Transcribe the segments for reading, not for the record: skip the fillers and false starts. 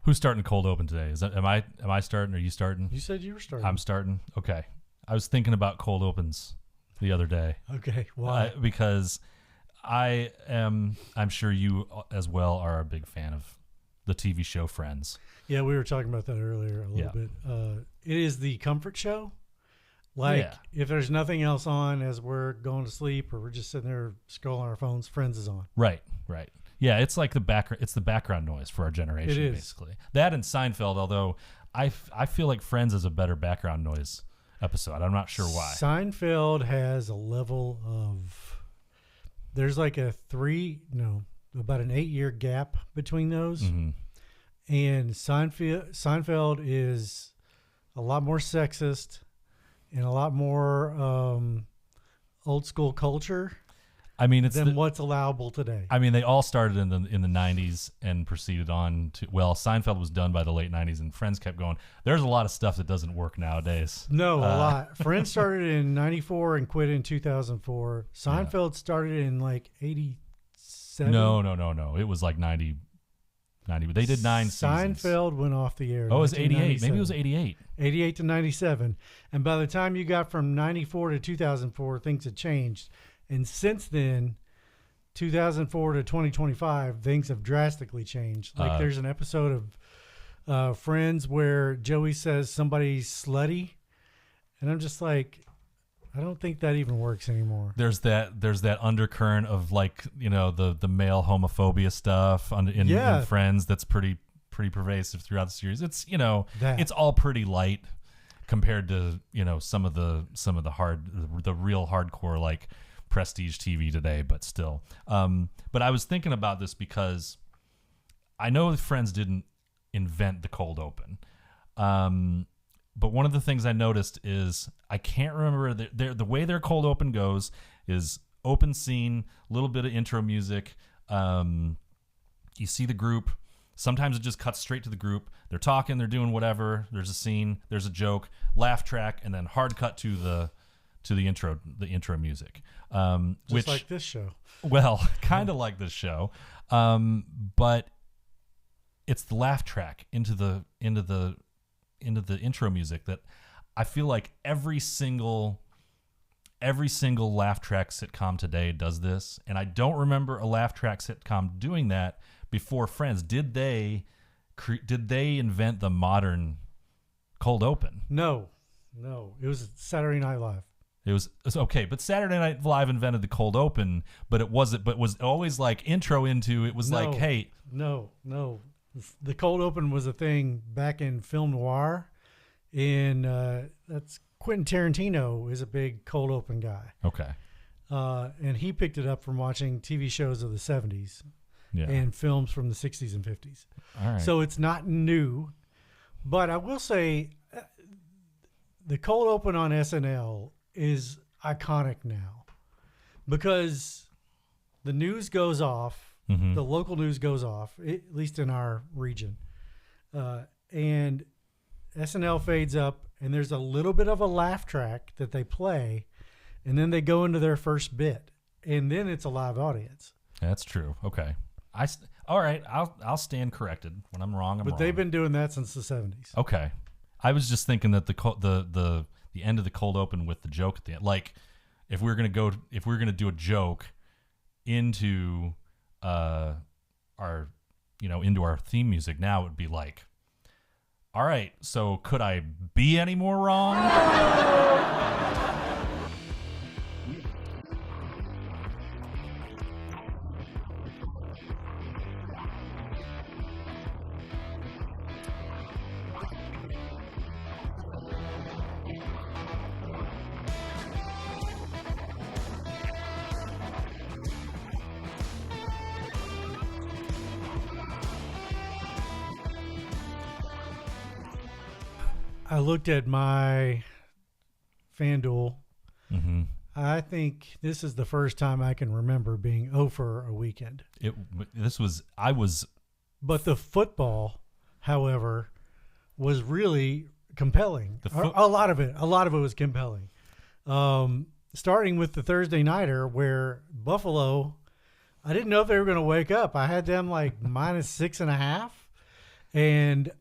Who's starting cold open today? Am I starting? Are you starting? You said you were starting. I'm starting. Okay. I was thinking about cold opens the other day. Okay. Why? Because I'm sure you as well are a big fan of the TV show Friends. Yeah, we were talking about that earlier a little bit. It is the comfort show. Like, if there's nothing else on as we're going to sleep or we're just sitting there scrolling our phones, Friends is on. Right. Yeah, it's like it's the background noise for our generation, it is. Basically. That and Seinfeld, although I feel like Friends is a better background noise episode. I'm not sure why. Seinfeld has a level of, there's like about an 8-year gap between those. Mm-hmm. And Seinfeld is a lot more sexist and a lot more old school culture. I mean, than what's allowable today. I mean, they all started in the 90s and proceeded on to, well, Seinfeld was done by the late 90s and Friends kept going. There's a lot of stuff that doesn't work nowadays. No, a lot. Friends started in 94 and quit in 2004. Seinfeld started in like 87. No. It was like 90. They did 9 seasons. Seinfeld went off the air. Oh, it was 88. Maybe it was 88. 88 to 97. And by the time you got from 94 to 2004, things had changed. And since then, 2004 to 2025, things have drastically changed. Like there's an episode of Friends where Joey says somebody's slutty. And I'm just like, I don't think that even works anymore. There's that undercurrent of like, the male homophobia stuff in Friends that's pretty pervasive throughout the series. It's, it's all pretty light compared to, some of the real hardcore, like, prestige TV today, but still. But I was thinking about this because I know Friends didn't invent the cold open. But one of the things I noticed is I can't remember the way their cold open goes is open scene, little bit of intro music. You see the group. Sometimes it just cuts straight to the group. They're talking, they're doing whatever. There's a scene, there's a joke, laugh track, and then hard cut to the intro music. Which, like this show. Well, kind of like this show. But it's the laugh track into the intro music that I feel like every single laugh track sitcom today does this. And I don't remember a laugh track sitcom doing that before Friends. Did they invent the modern cold open? No. It was Saturday Night Live. It was okay, but Saturday Night Live invented the cold open, but was always like intro into it was like, hey. No. The cold open was a thing back in film noir, and that's Quentin Tarantino is a big cold open guy. Okay. And he picked it up from watching TV shows of the 70s and films from the 60s and 50s. All right. So it's not new, but I will say the cold open on SNL is iconic now because the news goes off, the local news goes off, at least in our region, and SNL fades up and there's a little bit of a laugh track that they play and then they go into their first bit and then it's a live audience. That's true. Okay. All right. I'll stand corrected when I'm wrong. But they've been doing that since the 70s. Okay. I was just thinking that the end of the cold open with the joke at the end, like if we're gonna do a joke into our into our theme music now, it would be like, all right, so could I be any more wrong? I looked at my FanDuel. Mm-hmm. I think this is the first time I can remember being 0 for a weekend. But the football, however, was really compelling. A lot of it was compelling. Starting with the Thursday nighter where Buffalo, I didn't know if they were going to wake up. I had them like -6.5. And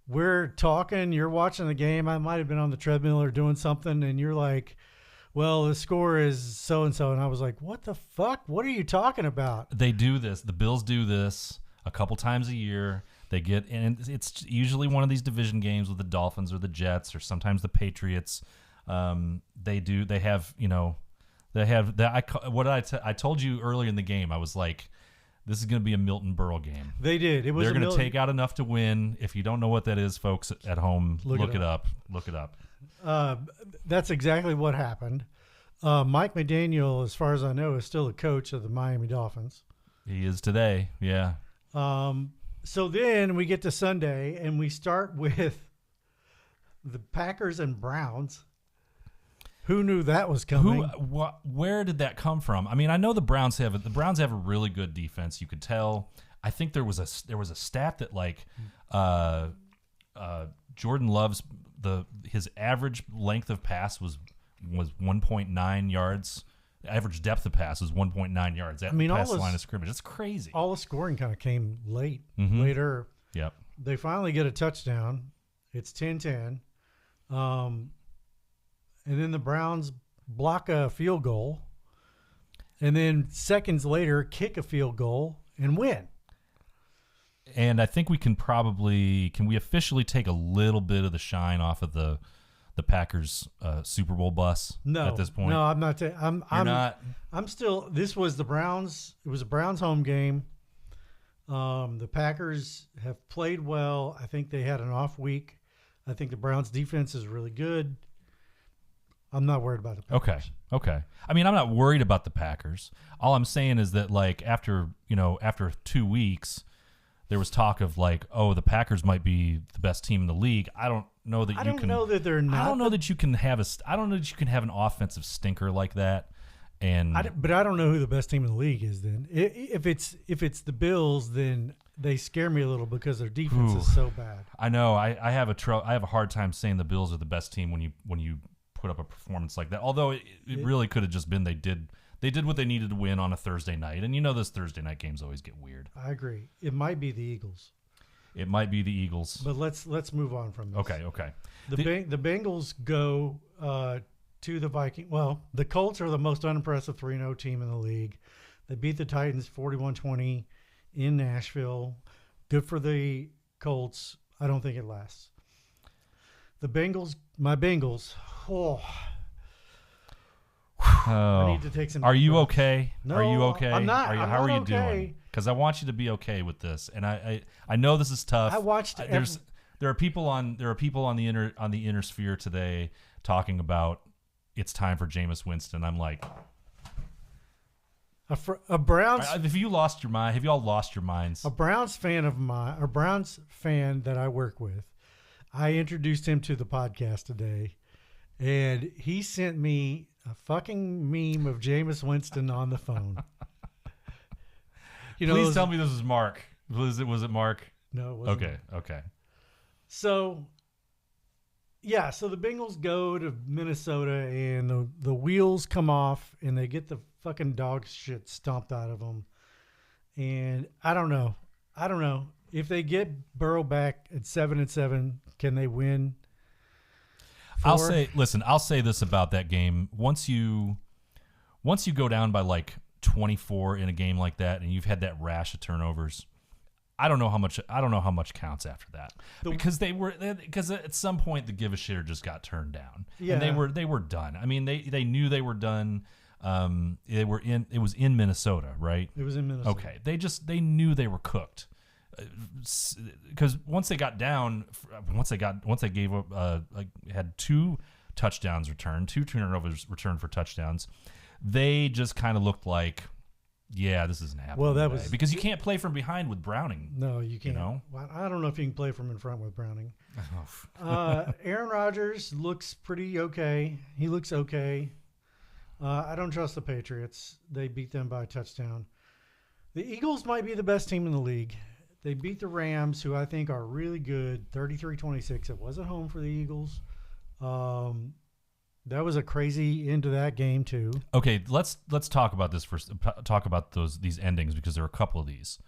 we're talking, you're watching the game. I might have been on the treadmill or doing something, and you're like, well, the score is so-and-so. And I was like, what the fuck? What are you talking about? They do this. The Bills do this a couple times a year. They get, and it's usually one of these division games with the Dolphins or the Jets or sometimes the Patriots. They have, I told you earlier in the game, I was like, this is going to be a Milton Berle game. They did. They're going to take out enough to win. If you don't know what that is, folks at home, look it up. Look it up. That's exactly what happened. Mike McDaniel, as far as I know, is still the coach of the Miami Dolphins. He is today. Yeah. So then we get to Sunday, and we start with the Packers and Browns. Who knew that was coming? Where did that come from? I mean, I know the Browns have a really good defense. You could tell. I think there was a stat that like Jordan Love's his average length of pass was 1.9 yards. Average depth of pass was 1.9 yards at the pass line of scrimmage. It's crazy. All the scoring kind of came later. Yep. They finally get a touchdown. It's 10-10. And then the Browns block a field goal. And then seconds later, kick a field goal and win. And I think we can we officially take a little bit of the shine off of the Packers Super Bowl bus at this point? No, I'm not. I'm still. This was the Browns. It was a Browns home game. The Packers have played well. I think they had an off week. I think the Browns defense is really good. I'm not worried about the Packers. Okay. I mean, I'm not worried about the Packers. All I'm saying is that like after 2 weeks, there was talk of like, oh, the Packers might be the best team in the league. I don't know that I don't know that they're not. I don't know that you can have an offensive stinker like that. But I don't know who the best team in the league is. Then if it's the Bills, then they scare me a little because their defense is so bad. I know. I have a hard time saying the Bills are the best team when you put up a performance like that. Although it really could have just been they did what they needed to win on a Thursday night, and those Thursday night games always get weird. I agree. It might be the Eagles. But let's move on from this. Okay. The Bengals go to the Vikings. Well, the Colts are the most unimpressive 3-0 team in the league. They beat the Titans 41-20 in Nashville. Good for the Colts. I don't think it lasts. My Bengals. Oh. I need to take some. Are you okay? No, are you okay? I'm not. How are you doing? Because I want you to be okay with this, and I know this is tough. I watched. There are people on the inner sphere today talking about it's time for Jameis Winston. I'm like, a Browns. Have you lost your mind? Have you all lost your minds? A Browns fan that I work with, I introduced him to the podcast today, and he sent me a fucking meme of Jameis Winston on the phone. Please tell me this is Mark. Was it Mark? No, it wasn't. Okay. So the Bengals go to Minnesota, and the wheels come off, and they get the fucking dog shit stomped out of them. And I don't know. If they get Burrow back at 7-7, can they win? I'll say this about that game. Once you go down by like 24 in a game like that, and you've had that rash of turnovers, I don't know how much counts after that, because at some point the give a shitter just got turned down, and they were done. I mean, they knew they were done. It was in Minnesota, right? It was in Minnesota. Okay, they knew they were cooked. Because once they gave up, had 2 touchdowns returned, 2 turnovers returned for touchdowns, they just kind of looked like, yeah, this isn't happening. Well, that was because you can't play from behind with Browning. No, you can't. Well, I don't know if you can play from in front with Browning. Aaron Rodgers looks pretty okay. He looks okay. I don't trust the Patriots. They beat them by a touchdown. The Eagles might be the best team in the league. They beat the Rams, who I think are really good, 33-26. It wasn't home for the Eagles. That was a crazy end to that game too. Okay, let's talk about this first. Talk about these endings, because there are a couple of these.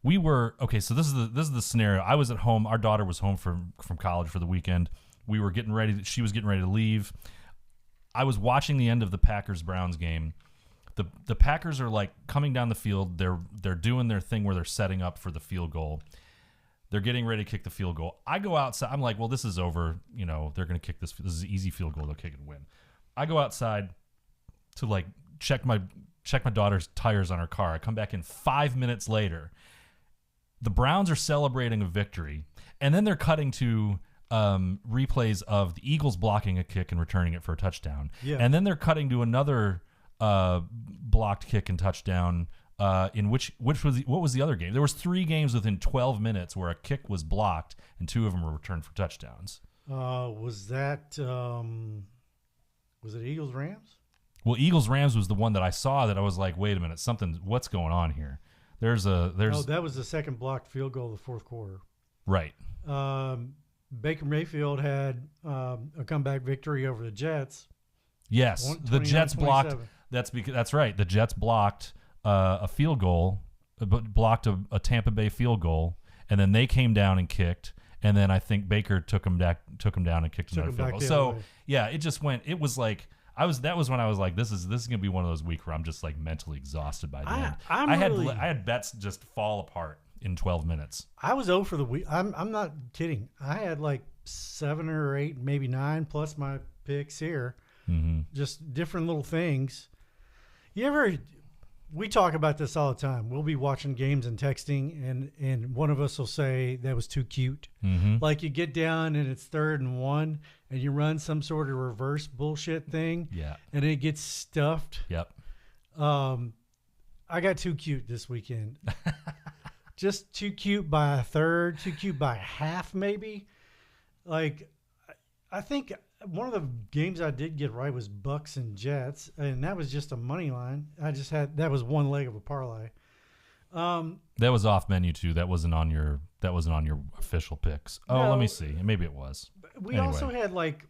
we were okay. So this is the scenario. I was at home. Our daughter was home from college for the weekend. We were getting ready. She was getting ready to leave. I was watching the end of the Packers-Browns game. The Packers are like coming down the field. They're doing their thing where they're setting up for the field goal. They're getting ready to kick the field goal. I go outside. I'm like, well, this is over. You know, they're going to kick this. This is an easy field goal. They'll kick and win. I go outside to like check my daughter's tires on her car. I come back in 5 minutes later. The Browns are celebrating a victory, and then they're cutting to replays of the Eagles blocking a kick and returning it for a touchdown. Yeah. And then they're cutting to another blocked kick and touchdown. In what was the other game? There was 3 games within 12 minutes where a kick was blocked and 2 of them were returned for touchdowns. Was it Eagles Rams? Well, Eagles Rams was the one that I saw that I was like, wait a minute, what's going on here? Oh, that was the second blocked field goal of the fourth quarter. Right. Baker Mayfield had a comeback victory over the Jets. Yes, the Jets blocked. That's right. The Jets blocked a field goal, blocked a Tampa Bay field goal, and then they came down and kicked, and then I think Baker took him down and kicked another field goal. So yeah, it just went. It was like that was when I was like, this is gonna be one of those weeks where I'm just like mentally exhausted by the end. I had bets just fall apart in 12 minutes. I was 0 for the week. I'm not kidding. I had like 7 or 8, maybe 9 plus my picks here. Mm-hmm. Just different little things. We talk about this all the time. We'll be watching games and texting, and one of us will say that was too cute. Mm-hmm. Like you get down and it's 3rd and 1, and you run some sort of reverse bullshit thing. Yeah. And it gets stuffed. Yep. I got too cute this weekend. Just too cute by a third, too cute by half, maybe. Like, I think one of the games I did get right was Bucks and Jets, and that was just a money line. That was one leg of a parlay. That was off menu too. That wasn't on your official picks. Oh, no, let me see. Maybe it was. We also had like.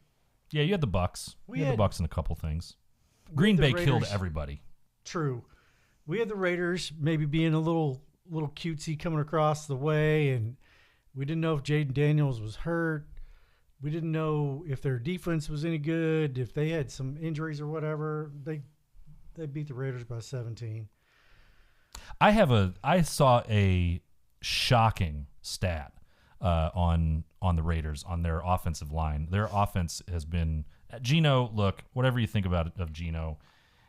Yeah, you had the Bucks. You had the Bucks in a couple things. Green Bay killed everybody. True. We had the Raiders maybe being a little cutesy coming across the way, and we didn't know if Jaden Daniels was hurt. We didn't know if their defense was any good, if they had some injuries or whatever. They beat the Raiders by 17. I saw a shocking stat on the Raiders on their offensive line. Their offense has been Geno. Look, whatever you think about it of Geno,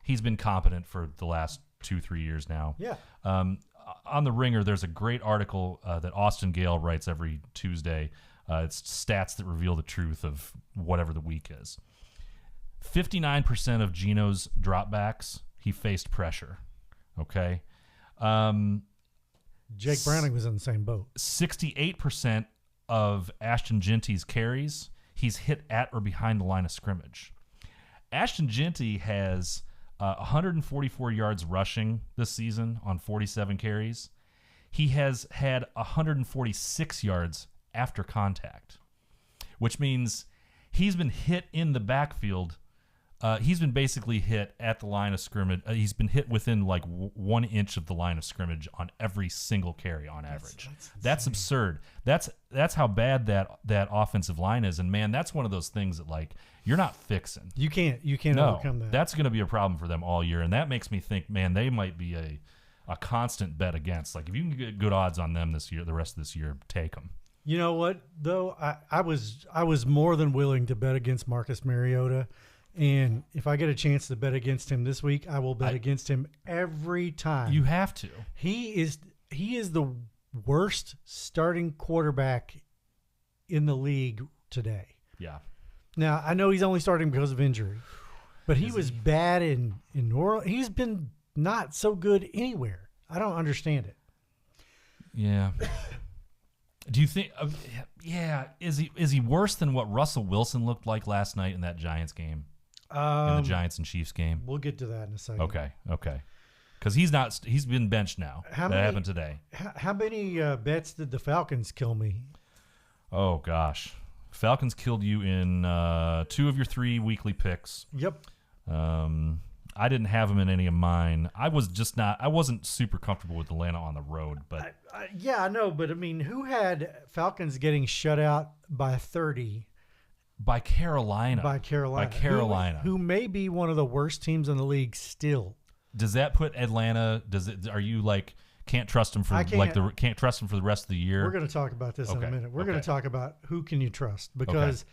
he's been competent for the last 2-3 years now. Yeah. On the Ringer, there's a great article that Austin Gale writes every Tuesday. It's stats that reveal the truth of whatever the week is. 59% of Geno's dropbacks, he faced pressure. Okay. Jake Browning was in the same boat. 68% of Ashton Genty's carries, he's hit at or behind the line of scrimmage. Ashton Genty has 144 yards rushing this season on 47 carries. He has had 146 yards after contact, which means he's been hit in the backfield. He's been basically hit at the line of scrimmage. He's been hit within like 1 inch of the line of scrimmage on every single carry on average. That's absurd. That's how bad that offensive line is. And man, that's one of those things that like you're not fixing. You can't overcome that. That's going to be a problem for them all year. And that makes me think, man, they might be a constant bet against. Like if you can get good odds on them this year, the rest of this year, take them. You know what though? I was more than willing to bet against Marcus Mariota, and if I get a chance to bet against him this week, I will bet against him every time. You have to. He is the worst starting quarterback in the league today. Yeah. Now I know he's only starting because of injury, but he was bad in New Orleans. He's been not so good anywhere. I don't understand it. Yeah. Do you think? Is he worse than what Russell Wilson looked like last night in that Giants game? In the Giants and Chiefs game. We'll get to that in a second. Okay. Because he's been benched now. That happened today. How many bets did the Falcons kill me? Oh gosh, Falcons killed you in 2 of your 3 weekly picks. Yep. I didn't have them in any of mine. I wasn't super comfortable with Atlanta on the road, but I know. But I mean, who had Falcons getting shut out by 30? By Carolina. Who may be one of the worst teams in the league still. Does that put Atlanta? Are you like can't trust them for can't trust them for the rest of the year? We're going to talk about this in a minute. We're going to talk about who can you trust, because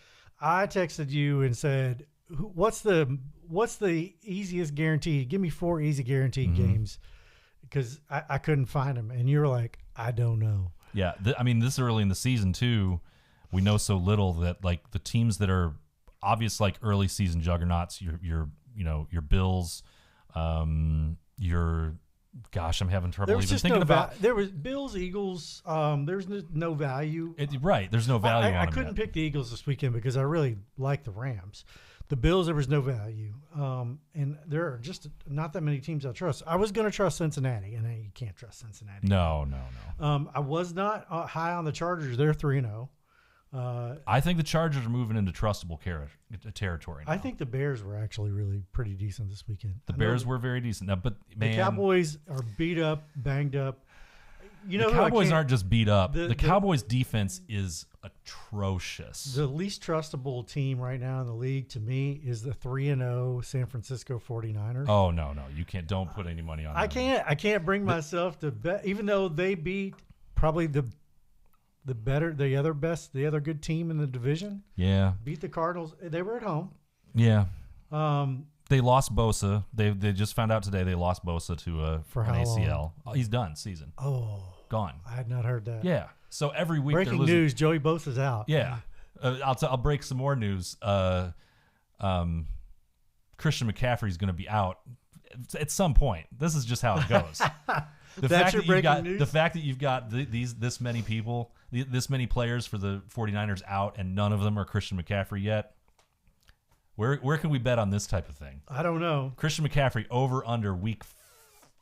I texted you and said, what's the easiest guarantee? Give me 4 easy guaranteed games, because I couldn't find them, and you're like, I don't know. Yeah, I mean, this early in the season too, we know so little that like the teams that are obvious like early season juggernauts, your Bills, Gosh, I'm having trouble even thinking about. There was Bills, Eagles. There's no value. Right, there's no value on them. I couldn't pick the Eagles this weekend because I really like the Rams. The Bills, there was no value. And there are just not that many teams I trust. I was going to trust Cincinnati, and you can't trust Cincinnati. No. I was not high on the Chargers. They're 3-0. I think the Chargers are moving into trustable territory now. I think the Bears were actually really pretty decent this weekend. The Bears were very decent. Now, but man, the Cowboys are beat up, banged up. The Cowboys aren't just beat up. The Cowboys' defense is atrocious. The least trustable team right now in the league to me is the 3-0 San Francisco 49ers. Oh no, you can't. Don't put any money on them. I can't bring myself to bet, even though they beat probably the other good team in the division. Yeah. Beat the Cardinals. They were at home. Yeah. They lost Bosa. They just found out today they lost Bosa to an ACL. Oh, he's done season. Oh. Gone. I had not heard that. Yeah. So every week breaking they're losing. News, Joey Bosa's out. Yeah. I'll break some more news. Christian McCaffrey's going to be out at some point. This is just how it goes. The fact that you've got this many people, this many players for the 49ers out, and none of them are Christian McCaffrey yet. Where can we bet on this type of thing? I don't know. Christian McCaffrey over under week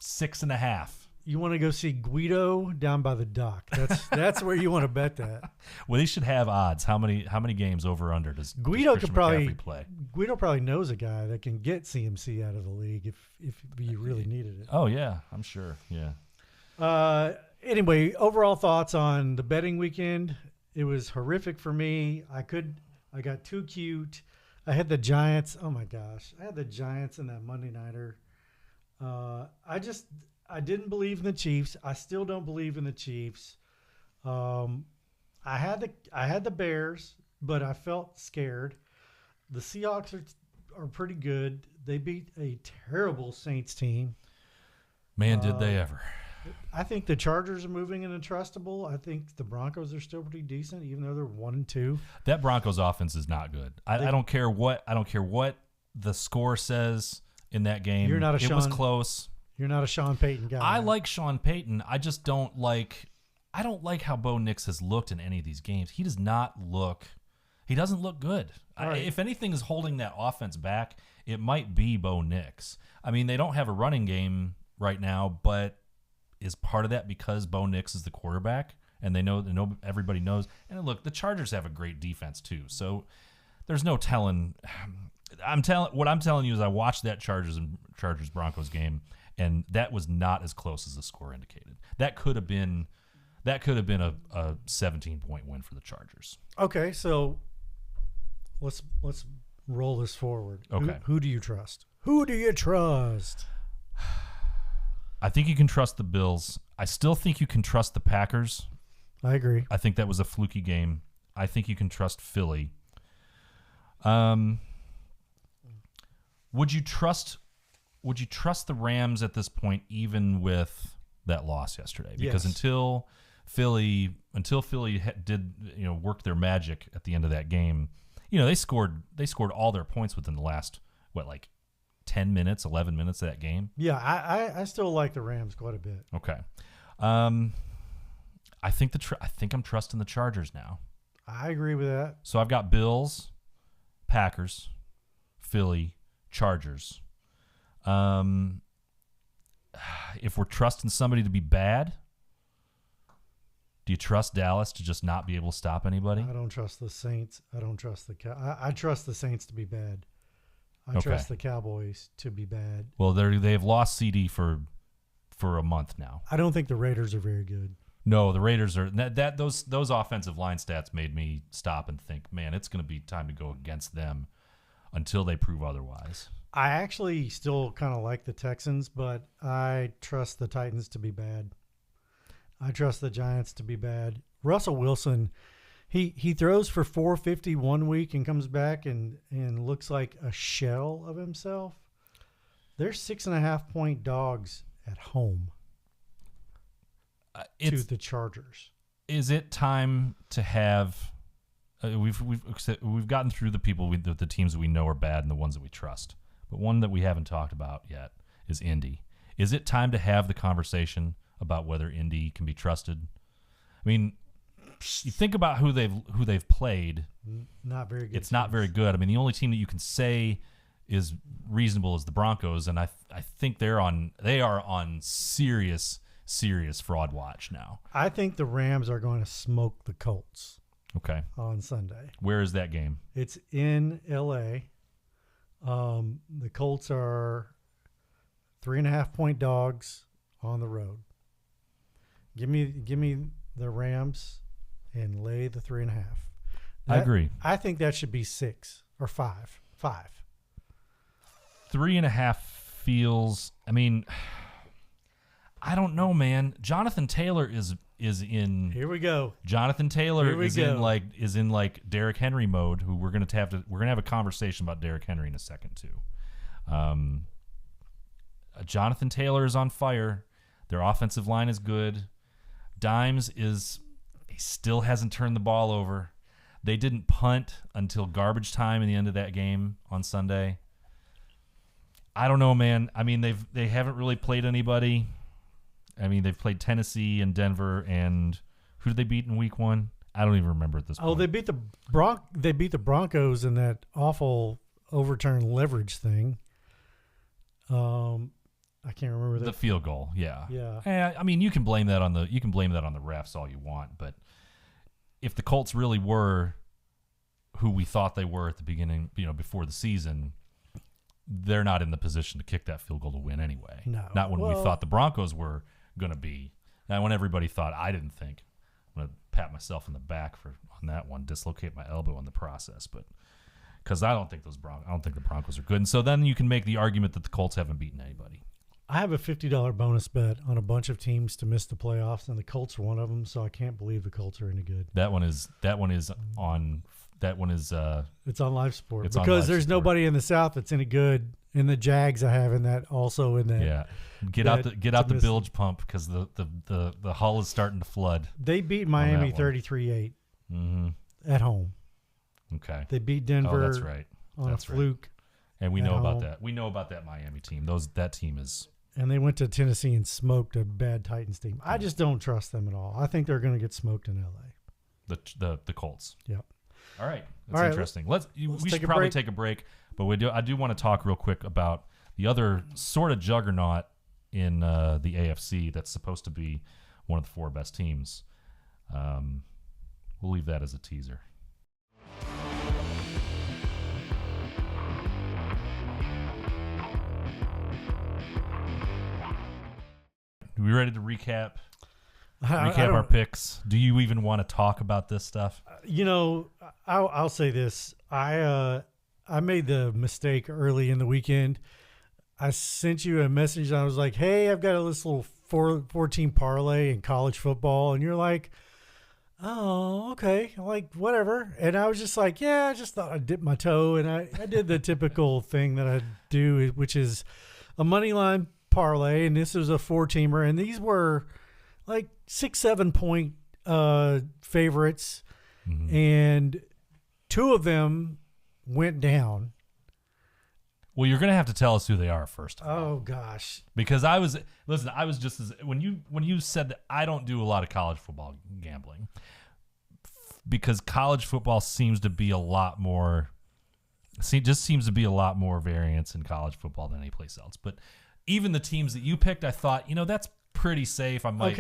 6.5. You want to go see Guido down by the dock. That's where you want to bet that. Well, they should have odds. How many games over under does Guido Christian McCaffrey play? Guido probably knows a guy that can get CMC out of the league if you really needed it. Oh yeah, I'm sure. Yeah. Anyway, overall thoughts on the betting weekend. It was horrific for me. I got too cute. I had the Giants. Oh my gosh. I had the Giants in that Monday nighter. I didn't believe in the Chiefs. I still don't believe in the Chiefs. I had the Bears, but I felt scared. The Seahawks are pretty good. They beat a terrible Saints team. Man, did they ever. I think the Chargers are moving into trustable. I think the Broncos are still pretty decent, even though they're 1-2. That Broncos offense is not good. I don't care what the score says in that game. It was close. You're not a Sean Payton guy. I like Sean Payton. I just don't like how Bo Nix has looked in any of these games. He doesn't look good. Right. If anything is holding that offense back, it might be Bo Nix. I mean, they don't have a running game right now, but is part of that because Bo Nix is the quarterback and they know everybody knows. And look, the Chargers have a great defense too. So there's no telling. What I'm telling you is I watched that Chargers Broncos game, and that was not as close as the score indicated. That could have been a 17-point win for the Chargers. Okay, so let's roll this forward. Okay. Who do you trust? Who do you trust? I think you can trust the Bills. I still think you can trust the Packers. I agree. I think that was a fluky game. I think you can trust Philly. Would you trust the Rams at this point, even with that loss yesterday? Because until Philly did work their magic at the end of that game, they scored all their points within the last 10 minutes, 11 minutes of that game. Yeah, I still like the Rams quite a bit. Okay. I think I'm trusting the Chargers now. I agree with that. So I've got Bills, Packers, Philly, Chargers. If we're trusting somebody to be bad, do you trust Dallas to just not be able to stop anybody? I don't trust the Saints. I don't trust I trust the Saints to be bad. I trust the Cowboys to be bad. Well, they've lost CD for a month now. I don't think the Raiders are very good. No, the Raiders are those offensive line stats made me stop and think, man, it's going to be time to go against them until they prove otherwise. I actually still kind of like the Texans, but I trust the Titans to be bad. I trust the Giants to be bad. Russell Wilson, he throws for 450 1 week and comes back and looks like a shell of himself. They're 6.5-point dogs at home to the Chargers. Is it time to have? We've gotten through the people, the teams that we know are bad and the ones that we trust. But one that we haven't talked about yet is Indy. Is it time to have the conversation about whether Indy can be trusted? I mean, you think about who they've played. Not very good. It's not very good. I mean, the only team that you can say is reasonable is the Broncos, and I think they are on serious fraud watch now. I think the Rams are going to smoke the Colts. Okay. On Sunday. Where is that game? It's in L.A. The Colts are 3.5-point dogs on the road. Give me the Rams and lay the 3.5. I agree. I think that should be 6 or 5. 3.5 feels. I mean, I don't know, man. Jonathan Taylor is in. Here we go. Jonathan Taylor is in like Derrick Henry mode. Who we're gonna have a conversation about Derrick Henry in a second too. Jonathan Taylor is on fire. Their offensive line is good. Dimes he still hasn't turned the ball over. They didn't punt until garbage time in the end of that game on Sunday. I don't know, man. I mean, they haven't really played anybody. I mean, they've played Tennessee and Denver, and who did they beat in week 1? I don't even remember at this point. Oh, they beat the Broncos in that awful overturned leverage thing. I can't remember that. The field goal, yeah. Yeah. I mean, you can blame that on the refs all you want, but if the Colts really were who we thought they were at the beginning, before the season, they're not in the position to kick that field goal to win anyway. No. Not when we thought the Broncos were going to be. Now, when everybody thought, I didn't think. I'm going to pat myself in the back on that one, dislocate my elbow in the process, but because I don't think the Broncos are good. And so then you can make the argument that the Colts haven't beaten anybody. I have a $50 bonus bet on a bunch of teams to miss the playoffs, and the Colts are one of them. So I can't believe the Colts are any good. That one is on. It's on Live Sport because there's nobody in the South that's any good. And the Jags I have in that also in that. Yeah, get out the bilge pump because the hull is starting to flood. They beat Miami 33-8 at home. Okay. They beat Denver. Oh, that's right. On a fluke. Right. And we know about that. We know about that Miami team. That team is. And they went to Tennessee and smoked a bad Titans team. I just don't trust them at all. I think they're going to get smoked in L.A. The Colts. Yep. All right. That's interesting. We should probably take a break, but I do want to talk real quick about the other sort of juggernaut in the AFC that's supposed to be one of the 4 best teams. We'll leave that as a teaser. Are we ready to recap our picks? Do you even want to talk about this stuff? I'll say this. I made the mistake early in the weekend. I sent you a message. And I was like, hey, I've got a little 4-team parlay in college football. And you're like, oh, okay. I'm like, whatever. And I was just like, yeah, I just thought I'd dip my toe. And I did the typical thing that I do, which is a money line parlay. And this was a 4-teamer. And these were like 6-7 point favorites. Mm-hmm. And 2 of them went down. Well, you're going to have to tell us who they are first. Oh gosh. Because I was just as when you said that I don't do a lot of college football gambling because college football seems to be a lot more variance in college football than any place else. But even the teams that you picked, I thought, that's pretty safe. I might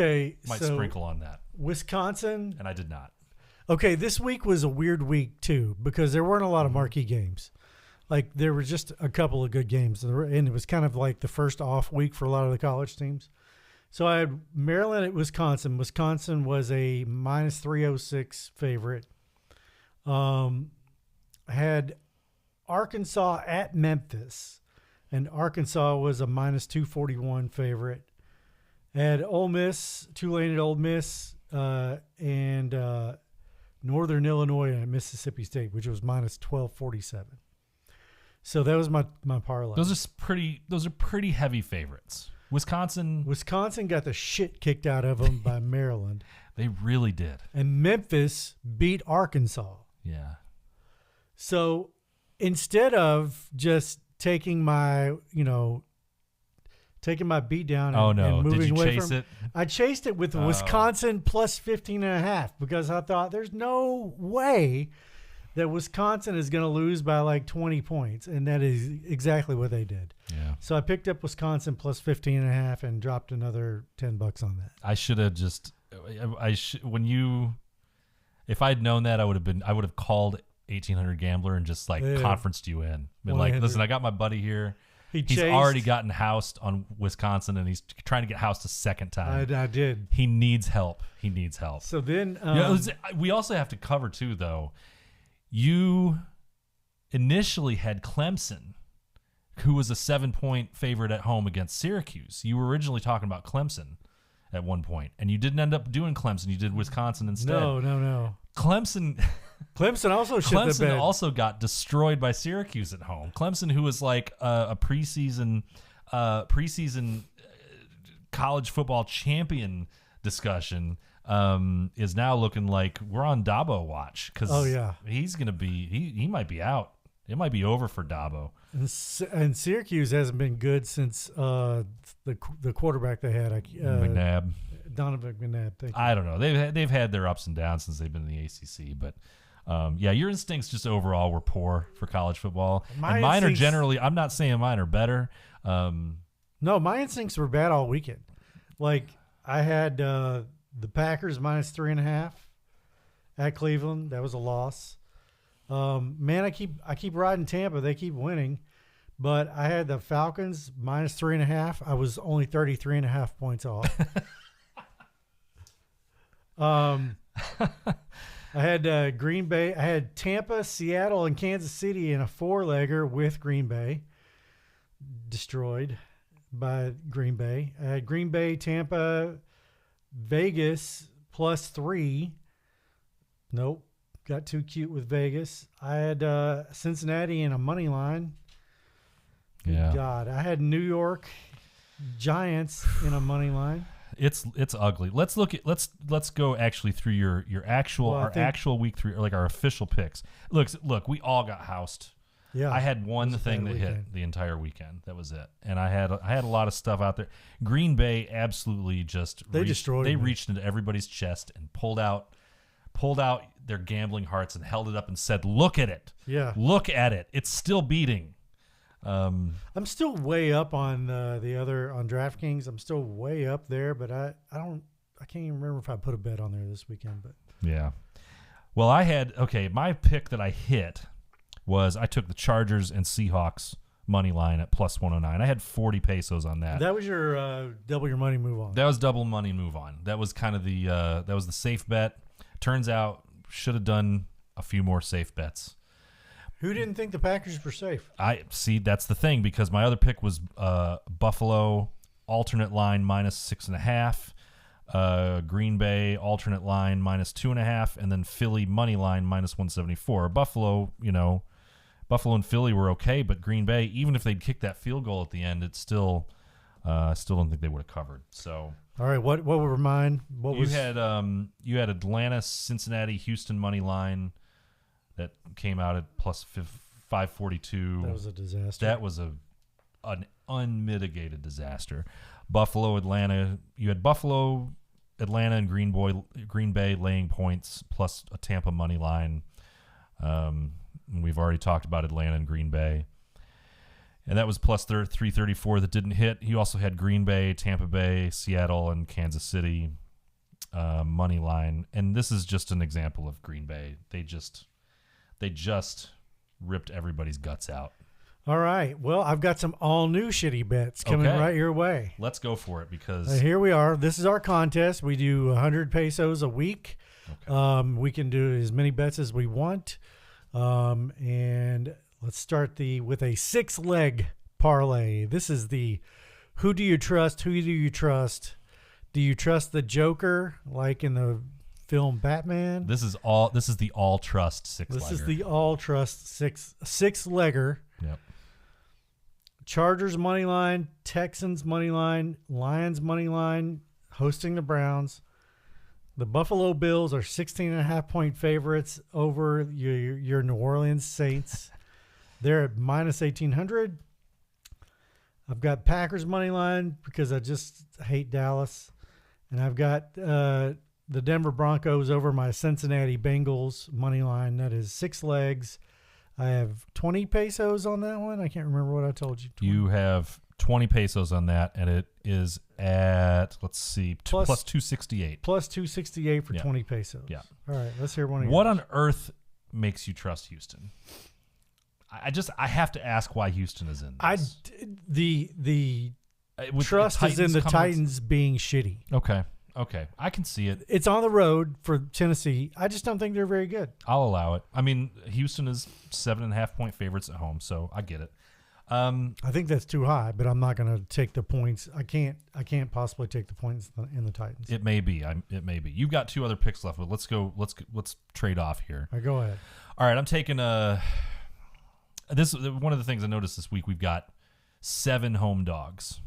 sprinkle on that. Wisconsin. And I did not. Okay, this week was a weird week too because there weren't a lot of marquee games. like there were just a couple of good games, and it was kind of like the first off week for a lot of the college teams. So I had Maryland at Wisconsin. Wisconsin was a minus 306 favorite. I had Arkansas at Memphis, and Arkansas was a minus 241 favorite. I had Ole Miss, Tulane at Ole Miss, and Northern Illinois at Mississippi State, which was minus 1247. So that was my parlay. Those are pretty heavy favorites. Wisconsin got the shit kicked out of them by Maryland. They really did. And Memphis beat Arkansas. Yeah. So instead of just taking my beat down and moving did you away chase from it? I chased it with Wisconsin plus 15.5 because I thought there's no way that Wisconsin is going to lose by like 20 points, and that is exactly what they did. Yeah. So I picked up Wisconsin plus 15.5 and dropped another $10 on that. I should have just if I'd known that I would have called 1800 Gambler and just conferenced you in. Been like, listen, I got my buddy here. He's already gotten housed on Wisconsin, and he's trying to get housed a second time. I did. He needs help. So then, we also have to cover too, though. You initially had Clemson, who was a 7-point favorite at home against Syracuse. You were originally talking about Clemson at one point, and you didn't end up doing Clemson. You did Wisconsin instead. No. Clemson also got destroyed by Syracuse at home. Clemson, who was like a preseason college football champion discussion, is now looking like we're on Dabo watch because he's gonna be he might be out. It might be over for Dabo. And Syracuse hasn't been good since the quarterback they had, McNabb. Donovan McNabb. Thank you. I don't know. They've had their ups and downs since they've been in the ACC, but your instincts just overall were poor for college football. Mine are generally. I'm not saying mine are better. No, my instincts were bad all weekend. Like I had the Packers minus 3.5 at Cleveland. That was a loss. Man, I keep riding Tampa. They keep winning, but I had the Falcons minus 3.5. I was only 33.5 points off. I had Green Bay. I had Tampa, Seattle, and Kansas City in a 4-legger with Green Bay. Destroyed by Green Bay. I had Green Bay, Tampa, Vegas plus 3. Nope. Got too cute with Vegas. I had Cincinnati in a money line. Yeah. God, I had New York Giants in a money line. It's ugly. Let's go actually through your actual week 3, or like our official picks. Look, we all got housed. Yeah. I had one thing that hit the entire weekend. That was it. And I had a lot of stuff out there. Green Bay absolutely destroyed. They reached into everybody's chest and pulled out their gambling hearts and held it up and said, "Look at it. Yeah. Look at it. It's still beating." I'm still way up on the other on DraftKings. I'm still way up there, but I can't even remember if I put a bet on there this weekend. But yeah, well, my pick that I hit was I took the Chargers and Seahawks money line at plus 109. I had 40 pesos on that. That was your double your money move on. That was double money move on. That was kind of the safe bet. Turns out should have done a few more safe bets. Who didn't think the Packers were safe? I see. That's the thing, because my other pick was Buffalo alternate line minus 6.5, Green Bay alternate line minus 2.5, and then Philly money line minus 174. Buffalo and Philly were okay, but Green Bay, even if they'd kicked that field goal at the end, it's still don't think they would have covered. So. All right, what were mine? You had Atlanta, Cincinnati, Houston money line that came out at plus 542. That was a disaster. That was an unmitigated disaster. Buffalo, Atlanta. You had Buffalo, Atlanta, and Green Bay laying points plus a Tampa money line. We've already talked about Atlanta and Green Bay. And that was plus 334 that didn't hit. He also had Green Bay, Tampa Bay, Seattle, and Kansas City money line. And this is just an example of Green Bay. They just ripped everybody's guts out. All right. Well, I've got some all-new shitty bets coming right your way. Let's go for it because... here we are. This is our contest. We do 100 pesos a week. Okay. We can do as many bets as we want. And let's start with a 6-leg parlay. This is the who do you trust? Who do you trust? Do you trust the Joker like in the film Batman? This is the all trust 6-legger. This is the all trust 6-legger. Yep. Chargers money line, Texans money line, Lions money line, hosting the Browns. The Buffalo Bills are 16.5-point favorites over your New Orleans Saints. They're at minus 1,800. I've got Packers money line because I just hate Dallas. And I've got the Denver Broncos over my Cincinnati Bengals money line. That is 6 legs. I have 20 pesos on that one. I can't remember what I told you. 20. You have 20 pesos on that, and it is at, let's see, plus 268. Plus 268 for 20 pesos. Yeah. All right, let's hear one of yours. What on earth makes you trust Houston? I have to ask why Houston is in this. The trust is in the Titans being shitty. Okay. I can see it. It's on the road for Tennessee. I just don't think they're very good. I'll allow it. I mean, Houston is 7.5-point favorites at home, so I get it. I think that's too high, but I'm not going to take the points. I can't possibly take the points in the Titans. It may be. It may be. You've got 2 other picks left, but let's go. Let's trade off here. All right, go ahead. All right, I'm taking this. One of the things I noticed this week, we've got 7 home dogs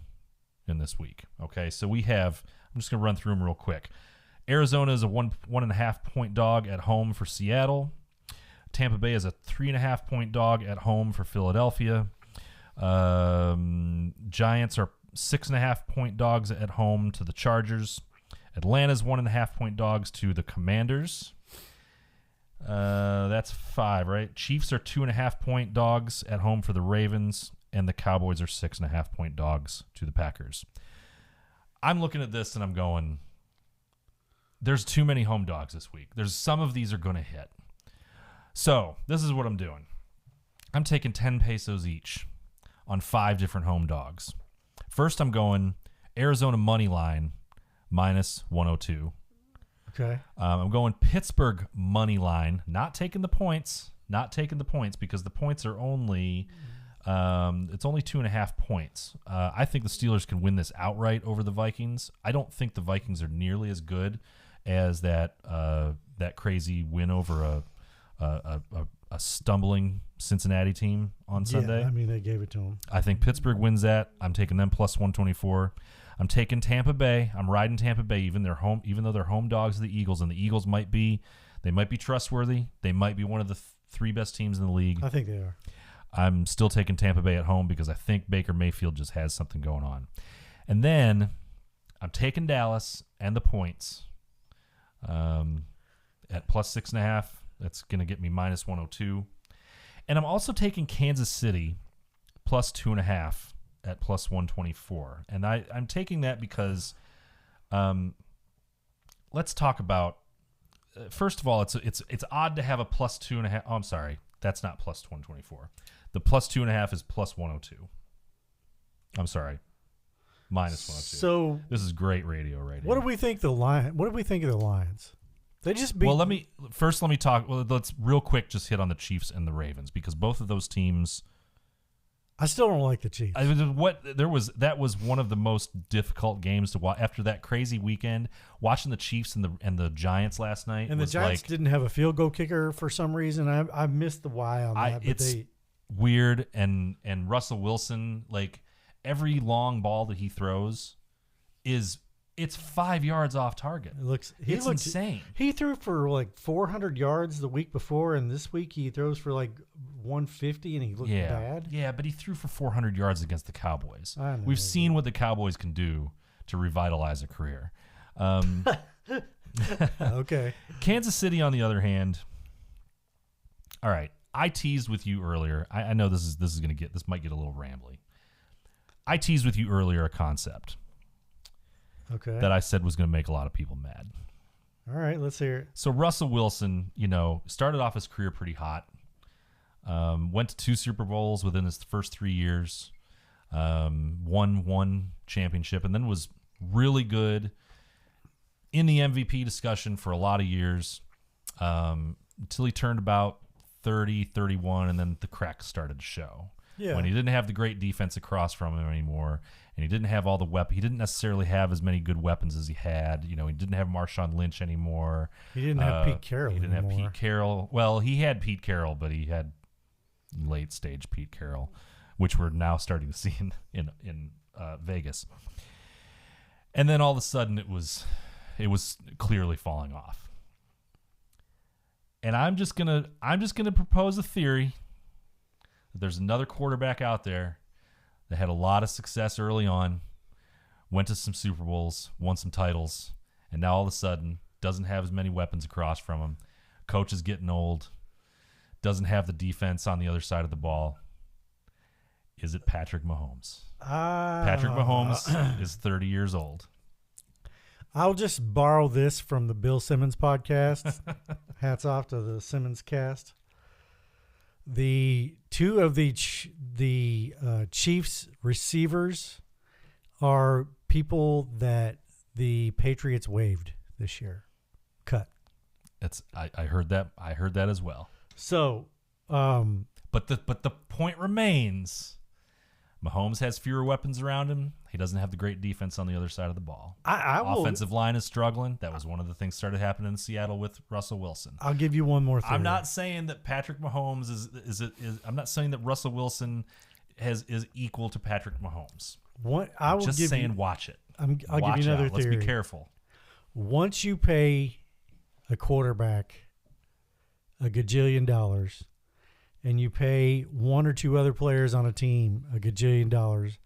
in this week. Okay, so we have. I'm just going to run through them real quick. Arizona is a 1.5-point dog at home for Seattle. Tampa Bay is a 3.5-point dog at home for Philadelphia. Giants are 6.5-point dogs at home to the Chargers. Atlanta's 1.5-point dogs to the Commanders. That's 5, right? Chiefs are 2.5-point dogs at home for the Ravens, and the Cowboys are 6.5-point dogs to the Packers. I'm looking at this and I'm going, there's too many home dogs this week. There's some of these are going to hit. So this is what I'm doing. I'm taking 10 pesos each on 5 different home dogs. First, I'm going Arizona money line minus 102. Okay. I'm going Pittsburgh money line, not taking the points because the points are only it's only 2.5 points. I think the Steelers can win this outright over the Vikings. I don't think the Vikings are nearly as good as that crazy win over a stumbling Cincinnati team on Sunday. Yeah, I mean, they gave it to them. I think Pittsburgh wins that. I'm taking them plus 124. I'm taking Tampa Bay. I'm riding Tampa Bay, even though they're home dogs of the Eagles, and the Eagles might be trustworthy. They might be one of the 3 best teams in the league. I think they are. I'm still taking Tampa Bay at home because I think Baker Mayfield just has something going on. And then I'm taking Dallas and the points at plus 6.5. That's going to get me minus 102. And I'm also taking Kansas City plus 2.5 at plus 124. And I'm taking that because let's talk about, first of all, it's odd to have a plus 2.5. Oh, I'm sorry. That's not plus 124. The plus 2.5 is plus 102. I'm sorry. Minus 102. So this is great radio right here. What do we think of the Lions? They just beat. Well, let me talk. Well, let's real quick just hit on the Chiefs and the Ravens because both of those teams. I still don't like the Chiefs. That was one of the most difficult games to watch after that crazy weekend. Watching the Chiefs and the Giants last night, and the Giants didn't have a field goal kicker for some reason. I missed the why on that. It's weird, and Russell Wilson, like every long ball that he throws it's 5 yards off target. It's insane. He threw for like 400 yards the week before, and this week he throws for like 150, and he looked bad. Yeah, but he threw for 400 yards against the Cowboys. I know, We've seen what the Cowboys can do to revitalize a career. Okay. Kansas City, on the other hand. All right, I teased with you earlier. I know this might get a little rambly. I teased with you earlier a concept. Okay. That I said was going to make a lot of people mad. All right, let's hear it. So Russell Wilson, started off his career pretty hot. Went to 2 Super Bowls within his first 3 years. Won 1 championship, and then was really good in the MVP discussion for a lot of years until he turned about 30, 31, and then the cracks started to show. Yeah. When he didn't have the great defense across from him anymore, and he didn't have all the weapons. He didn't necessarily have as many good weapons as he had. You know, he didn't have Marshawn Lynch anymore. He didn't have Pete Carroll He didn't have Pete Carroll. Well, he had Pete Carroll, but he had late-stage Pete Carroll, which we're now starting to see in Vegas. And then all of a sudden it was clearly falling off. And I'm just gonna propose a theory that there's another quarterback out there that had a lot of success early on, went to some Super Bowls, won some titles, and now all of a sudden doesn't have as many weapons across from him. Coach is getting old, doesn't have the defense on the other side of the ball. Is it Patrick Mahomes? Patrick Mahomes is 30 years old. I'll just borrow this from the Bill Simmons podcast. Hats off to the Simmons cast. The 2 of the Chiefs receivers are people that the Patriots waived this year. Cut. I heard that. I heard that as well. So, but the point remains. Mahomes has fewer weapons around him. He doesn't have the great defense on the other side of the ball. Offensive line is struggling. That was one of the things started happening in Seattle with Russell Wilson. I'll give you one more thing. I'm not saying that Patrick Mahomes is I'm not saying that Russell Wilson is equal to Patrick Mahomes. I will just give saying you, watch it. I'll give you another theory. Let's be careful. Once you pay a quarterback $1 gajillion and you pay 1 or 2 other players on a team $1 gajillion,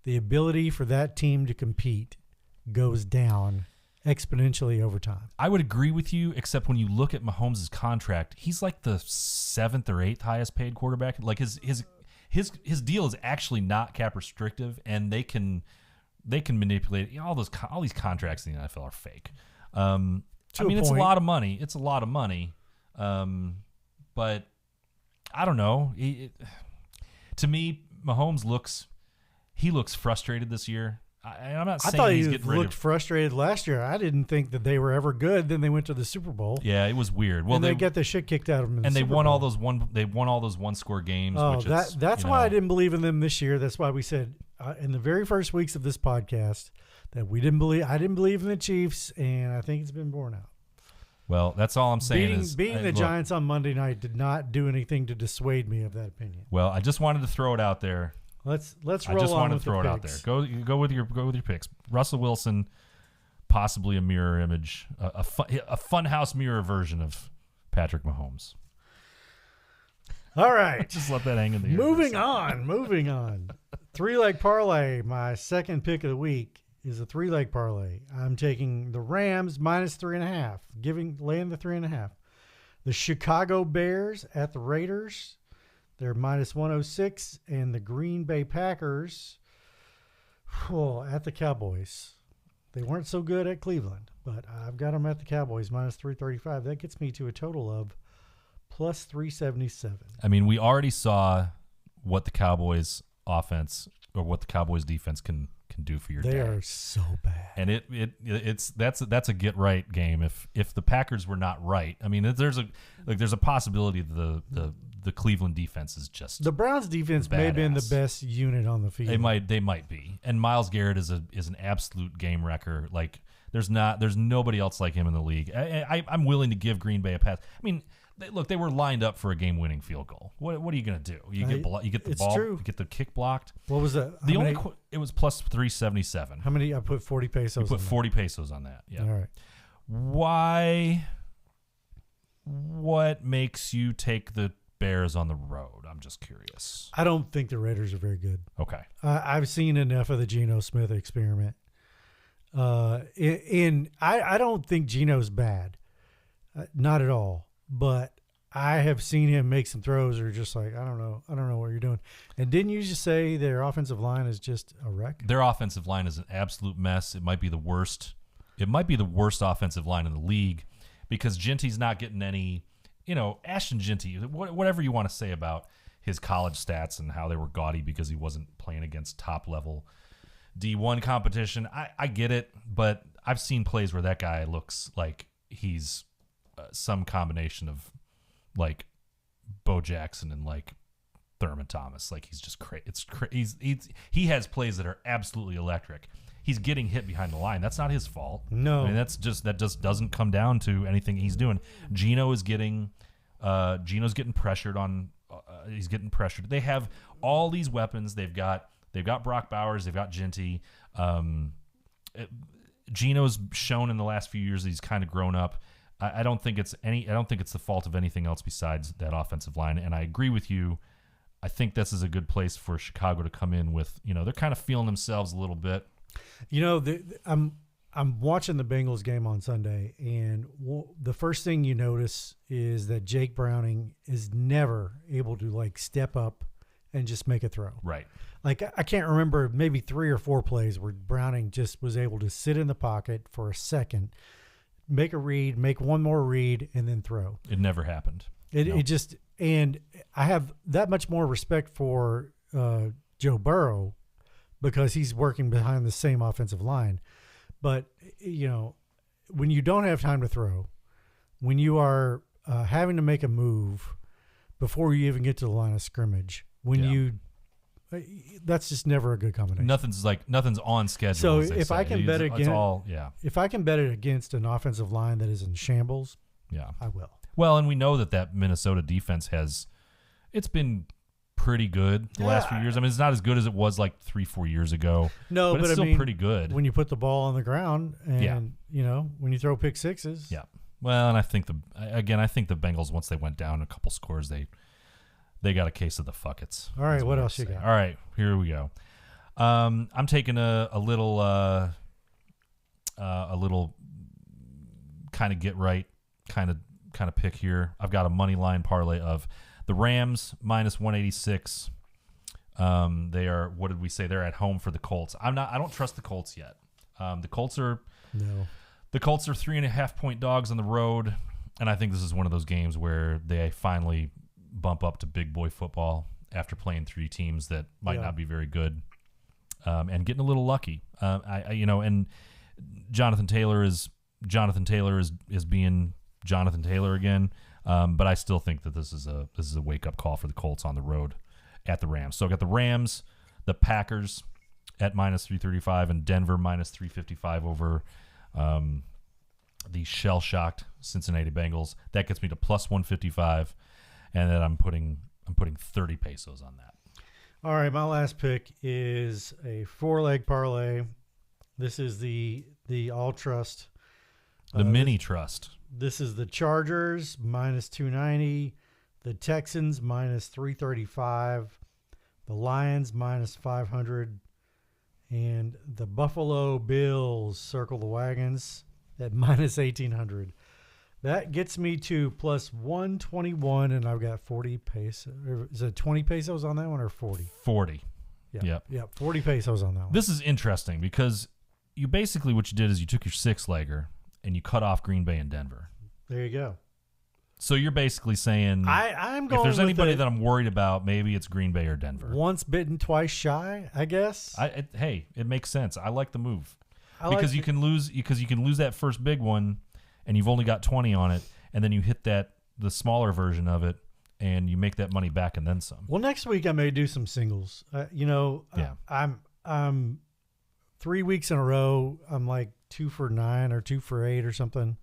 the ability for that team to compete goes down exponentially over time. I would agree with you, except when you look at Mahomes' contract, he's like the 7th or 8th highest paid quarterback. Like his deal is actually not cap restrictive, and they can manipulate all these contracts in the NFL are fake. It's a lot of money. It's a lot of money, but I don't know. To me, Mahomes looks frustrated this year. I'm not saying I thought he's he getting ready looked frustrated last year. I didn't think that they were ever good. Then they went to the Super Bowl. Yeah, it was weird. Well, and they get the shit kicked out of them. And they won all those one-score games. Oh, that's why I didn't believe in them this year. That's why we said in the very first weeks of this podcast that I didn't believe in the Chiefs, and I think it's been borne out. Well, that's all I'm saying. Beating the Giants on Monday night did not do anything to dissuade me of that opinion. Well, I just wanted to throw it out there. Let's roll on with the picks. I just wanted to throw it out there. Go with your picks. Russell Wilson, possibly a mirror image, a funhouse mirror version of Patrick Mahomes. All right, just let that hang in the air. Moving on. 3-leg parlay. My second pick of the week is a 3-leg parlay. I'm taking the Rams -3.5, laying the 3.5. The Chicago Bears at the Raiders. They're -106, and the Green Bay Packers at the Cowboys. They weren't so good at Cleveland, but I've got them at the Cowboys -335. That gets me to a total of +377. I mean, we already saw what the Cowboys offense or what the Cowboys defense can do for your day. They are so bad, and that's a get right game. If the Packers were not right, I mean, there's a possibility the Cleveland defense is just the Browns defense badass. may have been the best unit on the field. They might be, and Myles Garrett is an absolute game wrecker. Like there's nobody else like him in the league. I'm willing to give Green Bay a pass. I mean. They were lined up for a game-winning field goal. What are you going to do? You get the ball, true. You get the kick blocked. What was that? It was +377. How many? I put 40 pesos. You put 40 pesos on that. Yeah. All right. Why? What makes you take the Bears on the road? I'm just curious. I don't think the Raiders are very good. Okay. I've seen enough of the Geno Smith experiment. I don't think Geno's bad, not at all. But I have seen him make some throws that are just like, I don't know what you're doing. And didn't you just say their offensive line is just a wreck? Their offensive line is an absolute mess. It might be the worst. It might be the worst offensive line in the league because Genty's not getting any Ashton Ginty, whatever you want to say about his college stats and how they were gaudy because he wasn't playing against top level D1 competition. I get it, but I've seen plays where that guy looks like he's some combination of like Bo Jackson and like Thurman Thomas. Like he's just he has plays that are absolutely electric. He's getting hit behind the line. That's not his fault. No, I mean that just doesn't come down to anything he's doing. Geno's getting pressured on. He's getting pressured. They have all these weapons. They've got Brock Bowers. They've got Ginty. Geno's shown in the last few years that he's kind of grown up. I don't think it's the fault of anything else besides that offensive line. And I agree with you. I think this is a good place for Chicago to come in with. They're kind of feeling themselves a little bit. I'm watching the Bengals game on Sunday, and the first thing you notice is that Jake Browning is never able to like step up and just make a throw. Right. Like I can't remember maybe 3 or 4 plays where Browning just was able to sit in the pocket for a second, make a read, make one more read, and then throw. It never happened. And I have that much more respect for Joe Burrow because he's working behind the same offensive line. But, when you don't have time to throw, when you are having to make a move before you even get to the line of scrimmage, that's just never a good combination. Nothing's on schedule. So if I can bet against, yeah. If I can bet it against an offensive line that is in shambles, I will. Well, and we know that Minnesota defense it's been pretty good the last few years. I mean, it's not as good as it was like 3-4 years ago. No, but it's still pretty good. When you put the ball on the ground and, when you throw pick sixes. Yeah. Well, and I think the Bengals, once they went down a couple scores, they got a case of the fuckets. All right, what else you got? All right, here we go. I'm taking a little kind of get right kind of pick here. I've got a money line parlay of the Rams minus 186. They are, what did we say? They're at home for the Colts. I don't trust the Colts yet. The Colts are 3.5 point dogs on the road, and I think this is one of those games where they finally bump up to big boy football after playing 3 teams that might not be very good, and getting a little lucky. And Jonathan Taylor is being Jonathan Taylor again. But I still think that this is a wake up call for the Colts on the road at the Rams. So I got the Rams, the Packers at minus 335, and Denver minus 355 over the shell shocked Cincinnati Bengals. That gets me to plus 155, and then I'm putting 30 pesos on that. All right, my last pick is a 4-leg parlay. This is the all trust, the mini trust. This is the Chargers minus 290, the Texans minus 335, the Lions minus 500, and the Buffalo Bills circle the wagons at minus 1,800. That gets me to plus 121, and I've got 40 pesos. Is it 20 pesos on that one or 40? 40. Yeah, 40 pesos on that one. This is interesting because you basically, what you did is you took your 6-legger and you cut off Green Bay and Denver. There you go. So you're basically saying I'm going if there's anybody that I'm worried about, maybe it's Green Bay or Denver. Once bitten, twice shy, I guess. It makes sense. I like the move. Because you can lose that first big one and you've only got 20 on it, and then you hit the smaller version of it and you make that money back and then some. Well, next week I may do some singles. I'm 3 weeks in a row. I'm like 2 for 9 or 2 for 8 or something.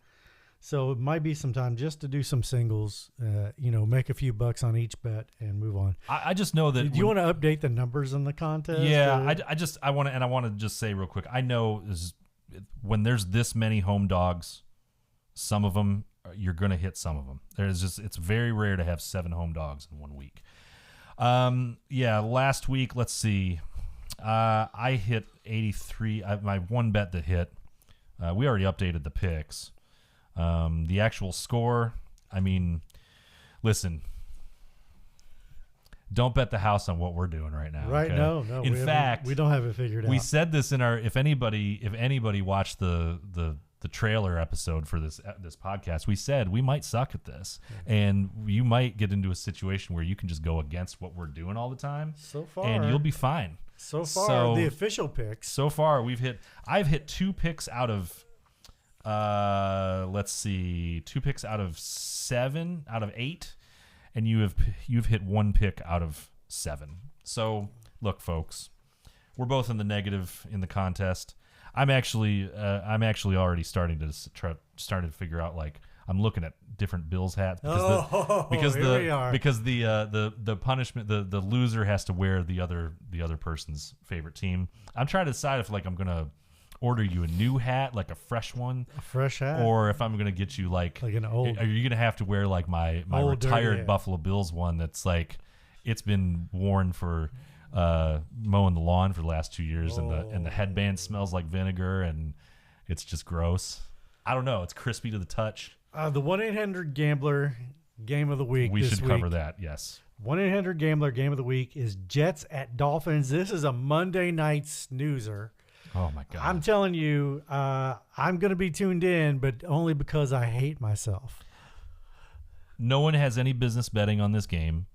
So it might be some time just to do some singles, make a few bucks on each bet and move on. I just know that. Do you want to update the numbers in the contest? Yeah, I want to just say real quick. I know when there's this many home dogs, some of them you're going to hit some of them. It's very rare to have 7 home dogs in 1 week. Last week, let's see. I hit 83. My one bet that hit. We already updated the picks. The actual score, I mean, listen, don't bet the house on what we're doing right now. Right? Okay? No. In fact, we don't have it figured out. We said this in our. If anybody watched the trailer episode for this podcast, we said we might suck at this, and you might get into a situation where you can just go against what we're doing all the time. So far, and you'll be fine. So far, the official picks. So far, I've hit 2 picks out of, let's see, 2 picks out of 8, and you've hit 1 pick out of 7. So look, folks, we're both in the negative in the contest. I'm actually already starting to figure out, like, I'm looking at different Bills hats because the punishment, the loser has to wear the other person's favorite team. I'm trying to decide if, like, I'm gonna order you a new hat, like a fresh one, or if I'm gonna get you like an old. Are you gonna have to wear like my retired Buffalo Bills one that's like it's been worn for mowing the lawn for the last 2 years, and the headband smells like vinegar and it's just gross. I don't know. It's crispy to the touch. The 1-800-GAMBLER game of the week. We should cover that. Yes. 1-800-GAMBLER game of the week is Jets at Dolphins. This is a Monday night snoozer. Oh my God. I'm telling you, I'm going to be tuned in, but only because I hate myself. No one has any business betting on this game.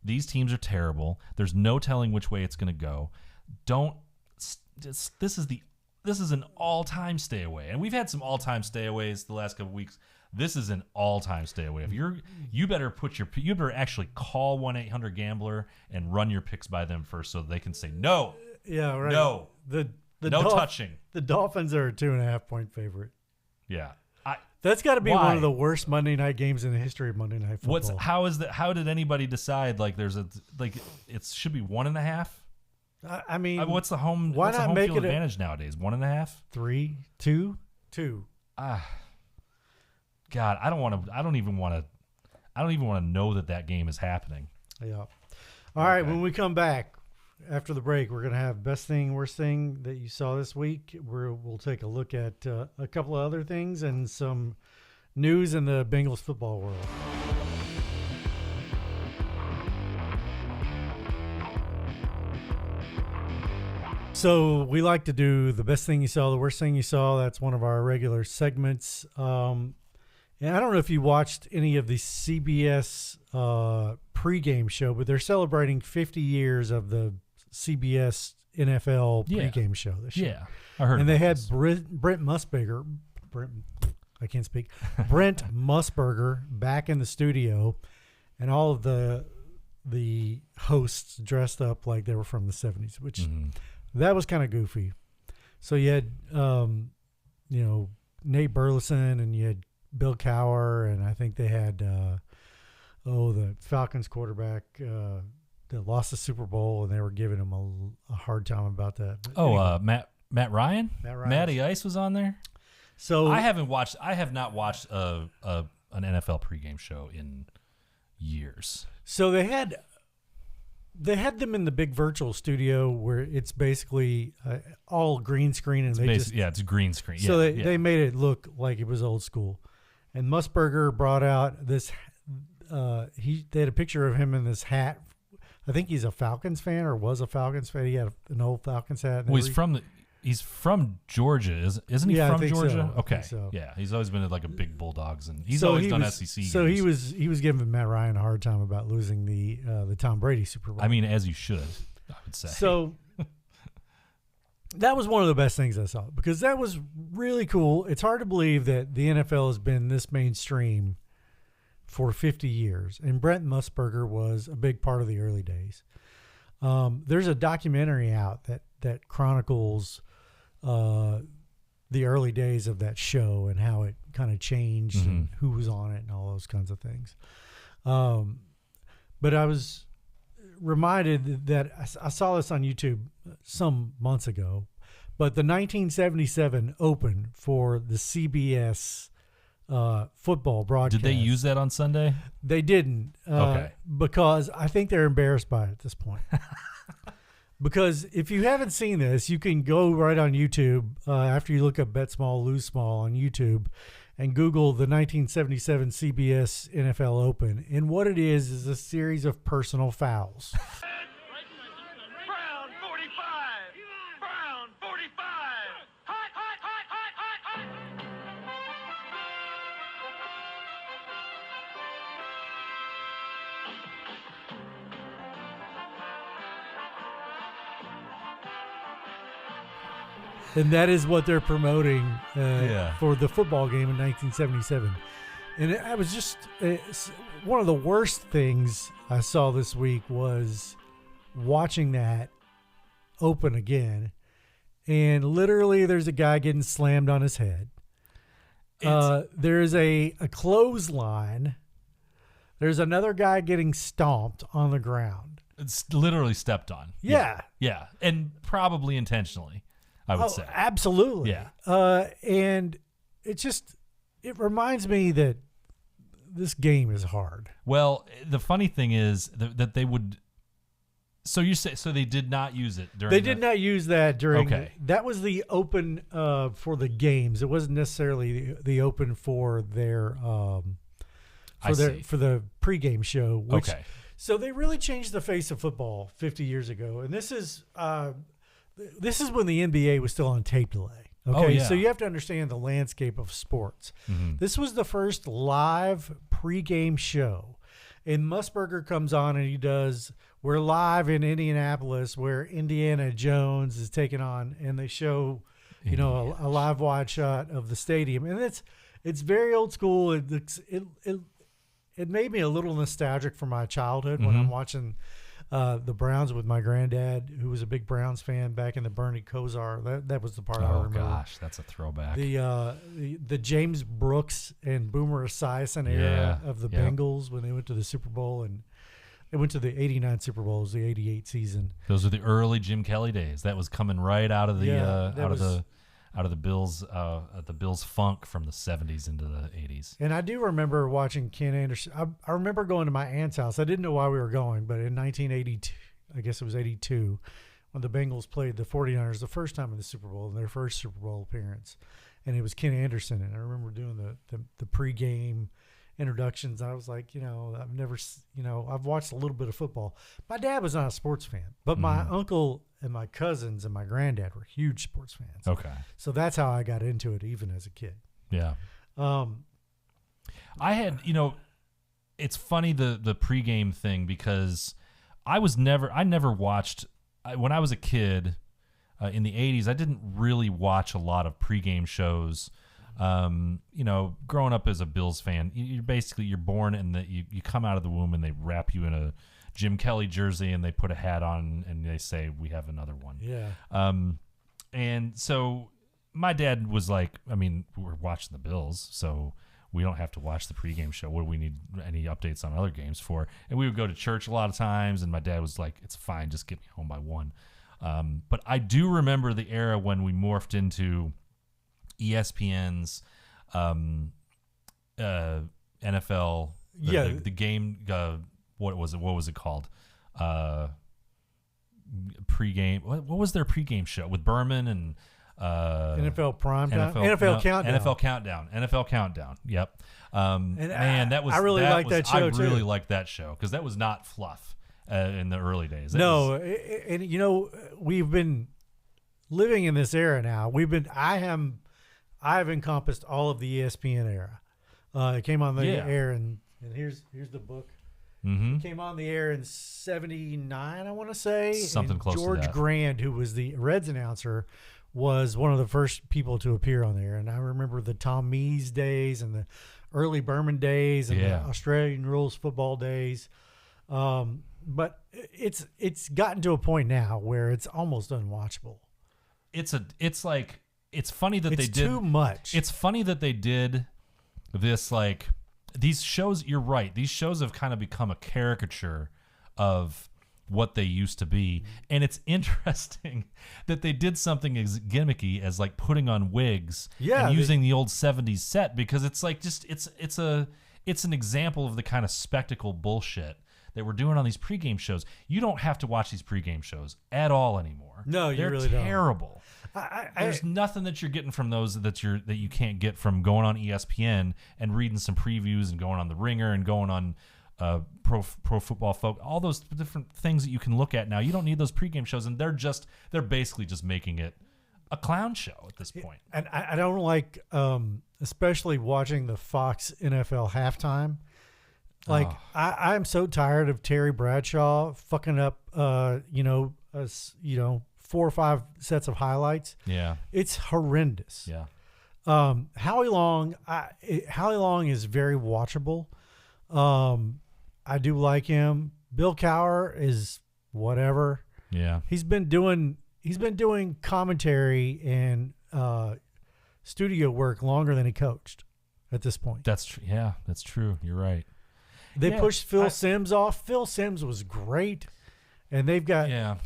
These teams are terrible. There's no telling which way it's going to go. This is an all-time stay away. And we've had some all-time stay aways the last couple weeks. This is an all-time stay away. If you better actually call 1-800-GAMBLER and run your picks by them first so they can say no. Yeah, right. No. No touching. The Dolphins are a 2.5-point favorite. Yeah. That's got to be one of the worst Monday night games in the history of Monday Night Football. How did anybody decide like it should be 1.5? I mean, what's the home? Why what's not the home make field it advantage nowadays? 1.5? 3, 2, 2. God, I don't even want to know that game is happening. Yeah. All right. When we come back after the break, we're gonna have best thing, worst thing that you saw this week. We'll take a look at a couple of other things and some news in the Bengals football world. So we like to do the best thing you saw, the worst thing you saw. That's one of our regular segments. And I don't know if you watched any of the CBS pregame show, but they're celebrating 50 years of the CBS NFL pregame show this year. Yeah, I heard. And they had Brent Musburger. I can't speak. Brent Musburger back in the studio, and all of the hosts dressed up like they were from the 70s, which that was kind of goofy. So you had, Nate Burleson, and you had Bill Cowher, and I think they had, the Falcons quarterback that lost the Super Bowl, and they were giving him a hard time about that. But anyway. Matt Ryan? Matty Ice was on there? So I have not watched an NFL pregame show in years. So they had them in the big virtual studio where it's basically all green screen, and it's green screen. So they made it look like it was old school. And Musburger brought out this. They had a picture of him in this hat. I think he's a Falcons fan or was a Falcons fan. He had an old Falcons hat. Well, he's from Georgia, isn't he? Yeah, from Georgia? So. Okay. So. Yeah, he's always been like a big Bulldogs, and he's always done SEC games. So he was giving Matt Ryan a hard time about losing the Tom Brady Super Bowl. I mean, as you should, I would say. So that was one of the best things I saw, because that was really cool. It's hard to believe that the NFL has been this mainstream for 50 years, and Brent Musburger was a big part of the early days. There's a documentary out that chronicles the early days of that show and how it kind of changed and who was on it and all those kinds of things. But I was reminded that I saw this on YouTube some months ago, but the 1977 Open for the CBS football broadcast. Did they use that on Sunday? They didn't. Okay. Because I think they're embarrassed by it at this point. Because if you haven't seen this, you can go right on YouTube after you look up Bet Small, Lose Small on YouTube and Google the 1977 CBS NFL Open. And what it is a series of personal fouls. Brown 45. Brown 45. Hot, hot, hot, hot, hot, hot. And that is what they're promoting for the football game in 1977. And I was just one of the worst things I saw this week was watching that open again. And literally there's a guy getting slammed on his head. There's a clothesline. There's another guy getting stomped on the ground. It's literally stepped on. Yeah. Yeah. And probably intentionally, I would say. Absolutely. Yeah. And it reminds me that this game is hard. Well, the funny thing is that they would. So you say they did not use it during. They did not use that during. Okay. That was the open for the games. It wasn't necessarily the open for their for the pregame show. Which, okay. So they really changed the face of football 50 years ago, and this is when the NBA was still on tape delay. Okay, Oh, yeah. So you have to understand the landscape of sports. Mm-hmm. This was the first live pregame show. And Musburger comes on and he does, we're live in Indianapolis where Indiana Jones is taking on, and they show, a live wide shot of the stadium. And it's very old school. It made me a little nostalgic for my childhood when I'm watching the Browns with my granddad, who was a big Browns fan back in the Bernie Kosar. That was the part I remember. Oh gosh, that's a throwback. The James Brooks and Boomer Esiason era of the Bengals when they went to the Super Bowl, and they went to the '89 Super Bowl, the '88 season. Those were the early Jim Kelly days. That was coming right out of the out of the Bills funk from the '70s into the '80s. And I do remember watching Ken Anderson. I remember going to my aunt's house. I didn't know why we were going, but in 1982, I guess it was 82, when the Bengals played the 49ers the first time in the Super Bowl, in their first Super Bowl appearance. And it was Ken Anderson. And I remember doing the pregame introductions. I was like, I've watched a little bit of football. My dad was not a sports fan, but my uncle and my cousins and my granddad were huge sports fans. Okay. So that's how I got into it, even as a kid. Yeah. I had, it's funny the pregame thing, because I never watched, when I was a kid in the 80s, I didn't really watch a lot of pregame shows. Growing up as a Bills fan, you're born and you come out of the womb and they wrap you in a Jim Kelly jersey and they put a hat on and they say, we have another one. Yeah. And so my dad was like, we're watching the Bills, so we don't have to watch the pregame show. What do we need any updates on other games for? And we would go to church a lot of times, and my dad was like, it's fine, just get me home by 1. But I do remember the era when we morphed into ESPN's NFL, the game, what was it called? Pregame. What was their pregame show with Berman and NFL Primetime? NFL Countdown. Yep. And I really liked that show too. I really liked that show because that was not fluff in the early days. We've been living in this era now. I have encompassed all of the ESPN era. It came on the air, and here's the book. Mm-hmm. It came on the air in '79, I want to say. Something close to that. George Grand, who was the Reds announcer, was one of the first people to appear on there. And I remember the Tom Mees days and the early Berman days and the Australian rules football days. But it's gotten to a point now where it's almost unwatchable. It's funny that they did too much. It's funny that they did this, like, these shows. You're right. These shows have kind of become a caricature of what they used to be, and it's interesting that they did something as gimmicky as like putting on wigs and using the old 70s set, because it's like it's an example of the kind of spectacle bullshit that we're doing on these pregame shows. You don't have to watch these pregame shows at all anymore. No, they're really terrible. don't. There's nothing that you're getting from those that you can't get from going on ESPN and reading some previews and going on The Ringer and going on Pro Football Folk. All those different things that you can look at now. You don't need those pregame shows, and they're basically just making it a clown show at this point. And I don't like, especially watching the Fox NFL halftime. Like I'm so tired of Terry Bradshaw fucking up, 4 or 5 sets of highlights. Yeah, it's horrendous. Yeah. Howie Long is very watchable. I do like him. Bill Cowher is whatever. Yeah. He's been doing commentary and studio work longer than he coached at this point. That's true. Yeah, that's true. You're right. They pushed Phil Simms off. Phil Simms was great. And they've got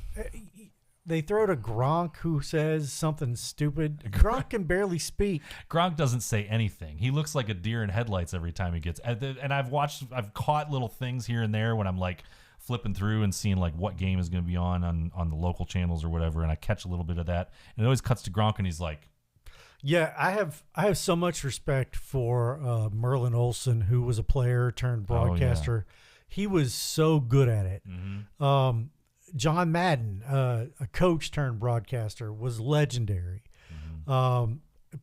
they throw to Gronk, who says something stupid. Gronk can barely speak. Gronk doesn't say anything. He looks like a deer in headlights every time he gets. And I've caught little things here and there when I'm like flipping through and seeing like what game is going to be on the local channels or whatever, and I catch a little bit of that. And it always cuts to Gronk, and he's like, "Yeah, I have so much respect for Merlin Olsen, who was a player turned broadcaster. He was so good at it." Mm-hmm. John Madden, a coach turned broadcaster, was legendary. Mm-hmm.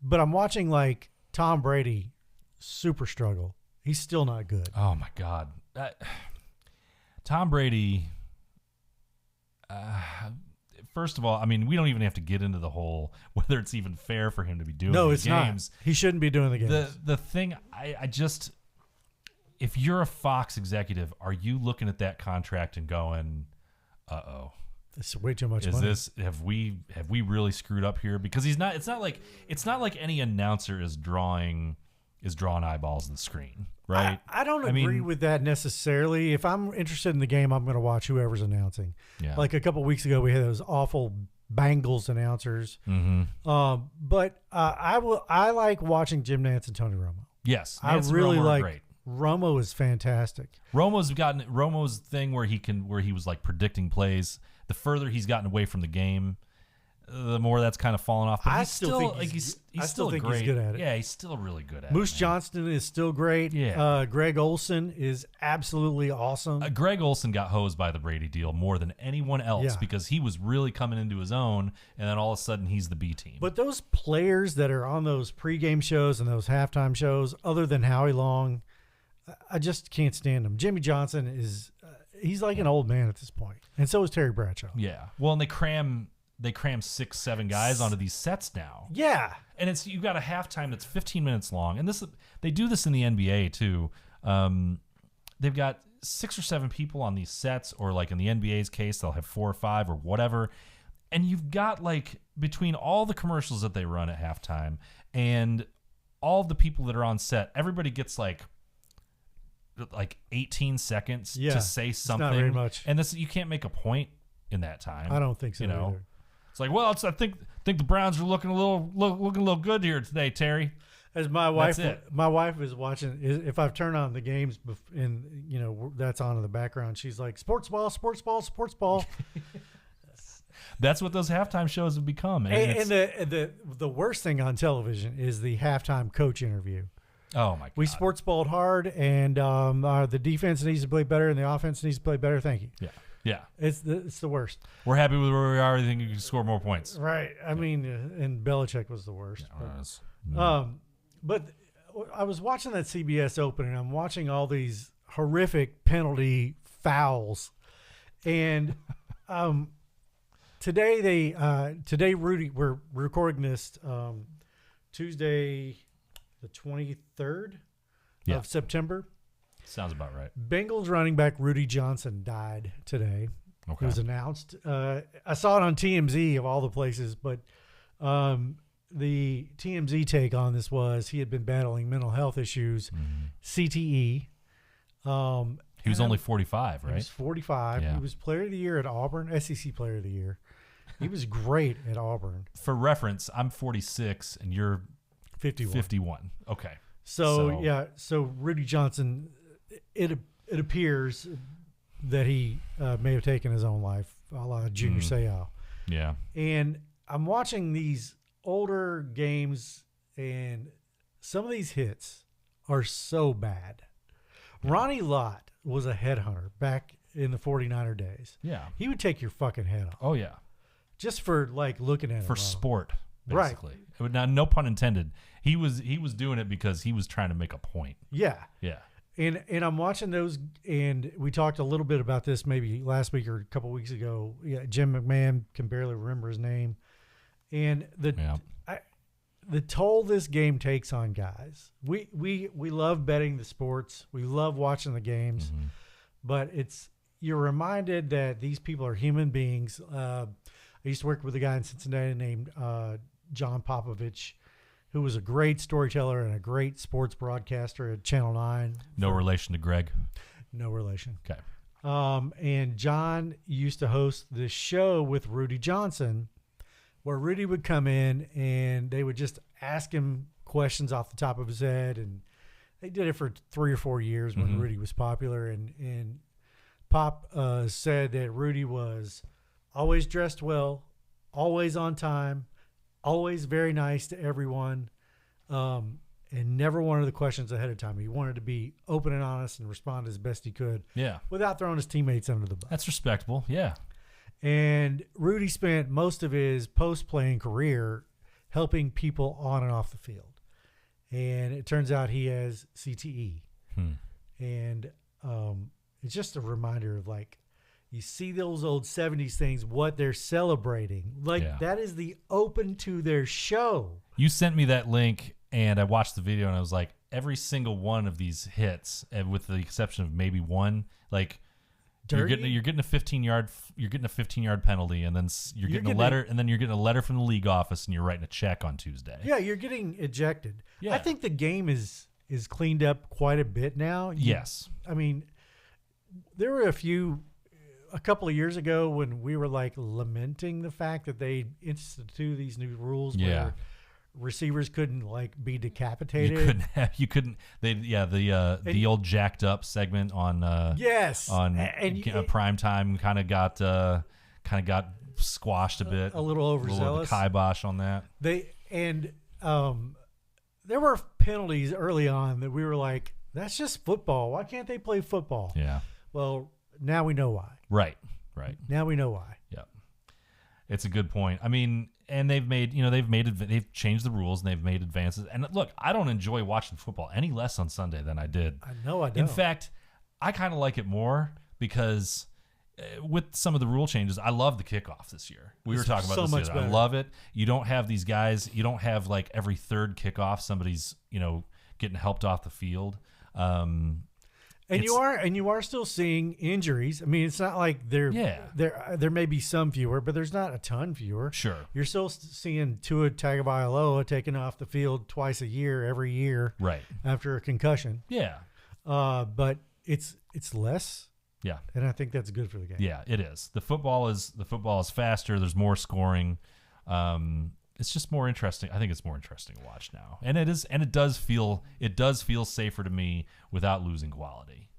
But I'm watching like Tom Brady super struggle. He's still not good. Oh my God. Tom Brady, first of all, I mean, we don't even have to get into the whole whether it's even fair for him to be doing these games. Not. He shouldn't be doing the games. The thing, I just, if you're a Fox executive, are you looking at that contract and going, uh-oh, this is way too much money. Have we really screwed up here? Because it's not like any announcer is drawing eyeballs on the screen, right? I don't agree with that necessarily. If I'm interested in the game, I'm going to watch whoever's announcing. Yeah. Like a couple weeks ago, we had those awful Bengals announcers. Mm-hmm. But I like watching Jim Nantz and Tony Romo. Yes, Nantz I really like. Great. Romo is fantastic. Romo's thing where he was like predicting plays. The further he's gotten away from the game, the more that's kind of fallen off. But he's still great. He's good at it. Yeah, he's still really good at Moose it. Johnston is still great. Yeah. Greg Olson is absolutely awesome. Greg Olson got hosed by the Brady deal more than anyone else because he was really coming into his own, and then all of a sudden he's the B team. But those players that are on those pregame shows and those halftime shows, other than Howie Long, I just can't stand him. Jimmy Johnson is he's like an old man at this point, and so is Terry Bradshaw. Yeah. Well, and they cram 6-7 guys onto these sets now. Yeah. And you've got a halftime that's 15 minutes long, and they do this in the NBA too. They've got 6 or 7 people on these sets, or like in the NBA's case, they'll have 4 or 5 or whatever. And you've got like between all the commercials that they run at halftime and all the people that are on set, everybody gets like 18 seconds to say something. It's not very much. And you can't make a point in that time. I don't think so. Either. It's like, well, I think the Browns are looking a little good here today, Terry. As my wife is watching, if I've turned on the games and that's on in the background, she's like, sports ball, sports ball, sports ball. That's what those halftime shows have become. And the worst thing on television is the halftime coach interview. Oh my God! We sports balled hard, and the defense needs to play better, and the offense needs to play better. Thank you. Yeah. It's the worst. We're happy with where we are. I think you can score more points. Right. I mean, and Belichick was the worst. But I was watching that CBS Open, and I'm watching all these horrific penalty fouls, and today Rudi, we're recording this Tuesday, the 23rd of September. Sounds about right. Bengals running back Rudi Johnson died today. Okay. It was announced. I saw it on TMZ of all the places, but the TMZ take on this was he had been battling mental health issues, CTE. He was only 45, right? He was 45. Yeah. He was Player of the Year at Auburn, SEC Player of the Year. He was great at Auburn. For reference, I'm 46 and you're 51. Okay. So Rudi Johnson, it appears that he may have taken his own life, a la Junior Seau. Yeah. And I'm watching these older games, and some of these hits are so bad. Yeah. Ronnie Lott was a headhunter back in the 49er days. Yeah. He would take your fucking head off. Oh, yeah. Just for, like, looking at it. For sport, basically. Right. Now, no pun intended. He was doing it because he was trying to make a point. Yeah. Yeah. And I'm watching those, and we talked a little bit about this maybe last week or a couple weeks ago. Yeah, Jim McMahon, can barely remember his name, and the toll this game takes on guys. We love betting the sports, we love watching the games, but you're reminded that these people are human beings. I used to work with a guy in Cincinnati named John Popovich, who was a great storyteller and a great sports broadcaster at Channel 9. No relation to Greg? No relation. Okay. And John used to host this show with Rudi Johnson, where Rudy would come in and they would just ask him questions off the top of his head. And they did it for 3 or 4 years when Rudy was popular. And Pop said that Rudy was always dressed well, always on time, always very nice to everyone, and never wanted the questions ahead of time. He wanted to be open and honest and respond as best he could, without throwing his teammates under the bus. That's respectable, yeah. And Rudy spent most of his post-playing career helping people on and off the field. And it turns out he has CTE. And it's just a reminder of, like, you see those old 70s things, what they're celebrating. Like, that is the open to their show. You sent me that link, and I watched the video, and I was like, every single one of these hits, and with the exception of maybe one, like, you're getting a 15-yard penalty, and then you're getting a letter, and then you're getting a letter from the league office, and you're writing a check on Tuesday. Yeah, you're getting ejected. Yeah. I think the game is cleaned up quite a bit now. Yes. I mean, there were a couple of years ago when we were like lamenting the fact that they instituted these new rules where receivers couldn't like be decapitated. The old jacked up segment on prime time kind of got squashed a bit. A little overzealous. A little kibosh on that. There were penalties early on that we were like, that's just football. Why can't they play football? Yeah. Well, now we know why. Right. Now we know why. Yeah. It's a good point. I mean, and they've changed the rules and they've made advances. And look, I don't enjoy watching football any less on Sunday than I did. I know I don't. In fact, I kind of like it more because with some of the rule changes, I love the kickoff this year. We were talking about this today. I love it. You don't have these guys. You don't have like every third kickoff somebody's getting helped off the field. And you are still seeing injuries. I mean, it's not like there may be some fewer, but there's not a ton fewer. Sure. You're still seeing Tua Tagovailoa taken off the field twice a year, every year, right, after a concussion. Yeah. But it's less. Yeah. And I think that's good for the game. Yeah, it is. The football is faster. There's more scoring. It's just more interesting. I think it's more interesting to watch now, and it does feel safer to me without losing quality.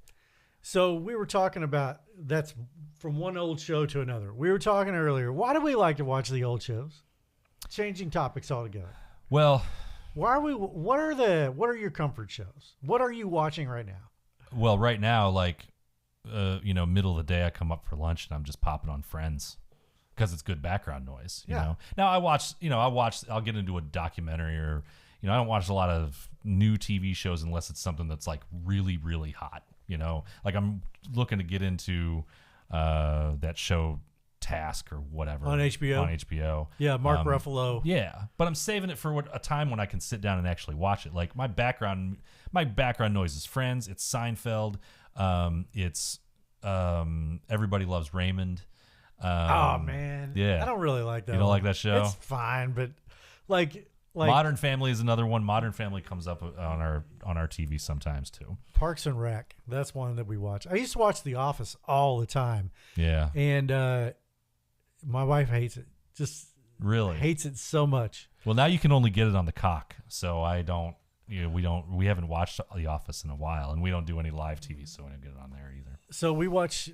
So we were talking about that's from one old show to another. We were talking earlier. Why do we like to watch the old shows? Changing topics altogether. Well, why are we? What are your comfort shows? What are you watching right now? Well, right now, like middle of the day, I come up for lunch and I'm just popping on Friends. Because it's good background noise, you know. Now I'll get into a documentary or, I don't watch a lot of new TV shows unless it's something that's like really, really hot, Like I'm looking to get into that show Task or whatever. On HBO? Yeah, Mark Ruffalo. Yeah, but I'm saving it for a time when I can sit down and actually watch it. Like my background noise is Friends, it's Seinfeld, it's Everybody Loves Raymond. Oh man, yeah, I don't really like that. You don't like that show? It's fine, but like Modern Family is another one. Modern Family comes up on our TV sometimes too. Parks and Rec, that's one that we watch. I used to watch The Office all the time. Yeah, and my wife hates it. Just really hates it so much. Well, now you can only get it on the cock, so I don't. We haven't watched The Office in a while, and we don't do any live TV, so we don't get it on there either. So we watch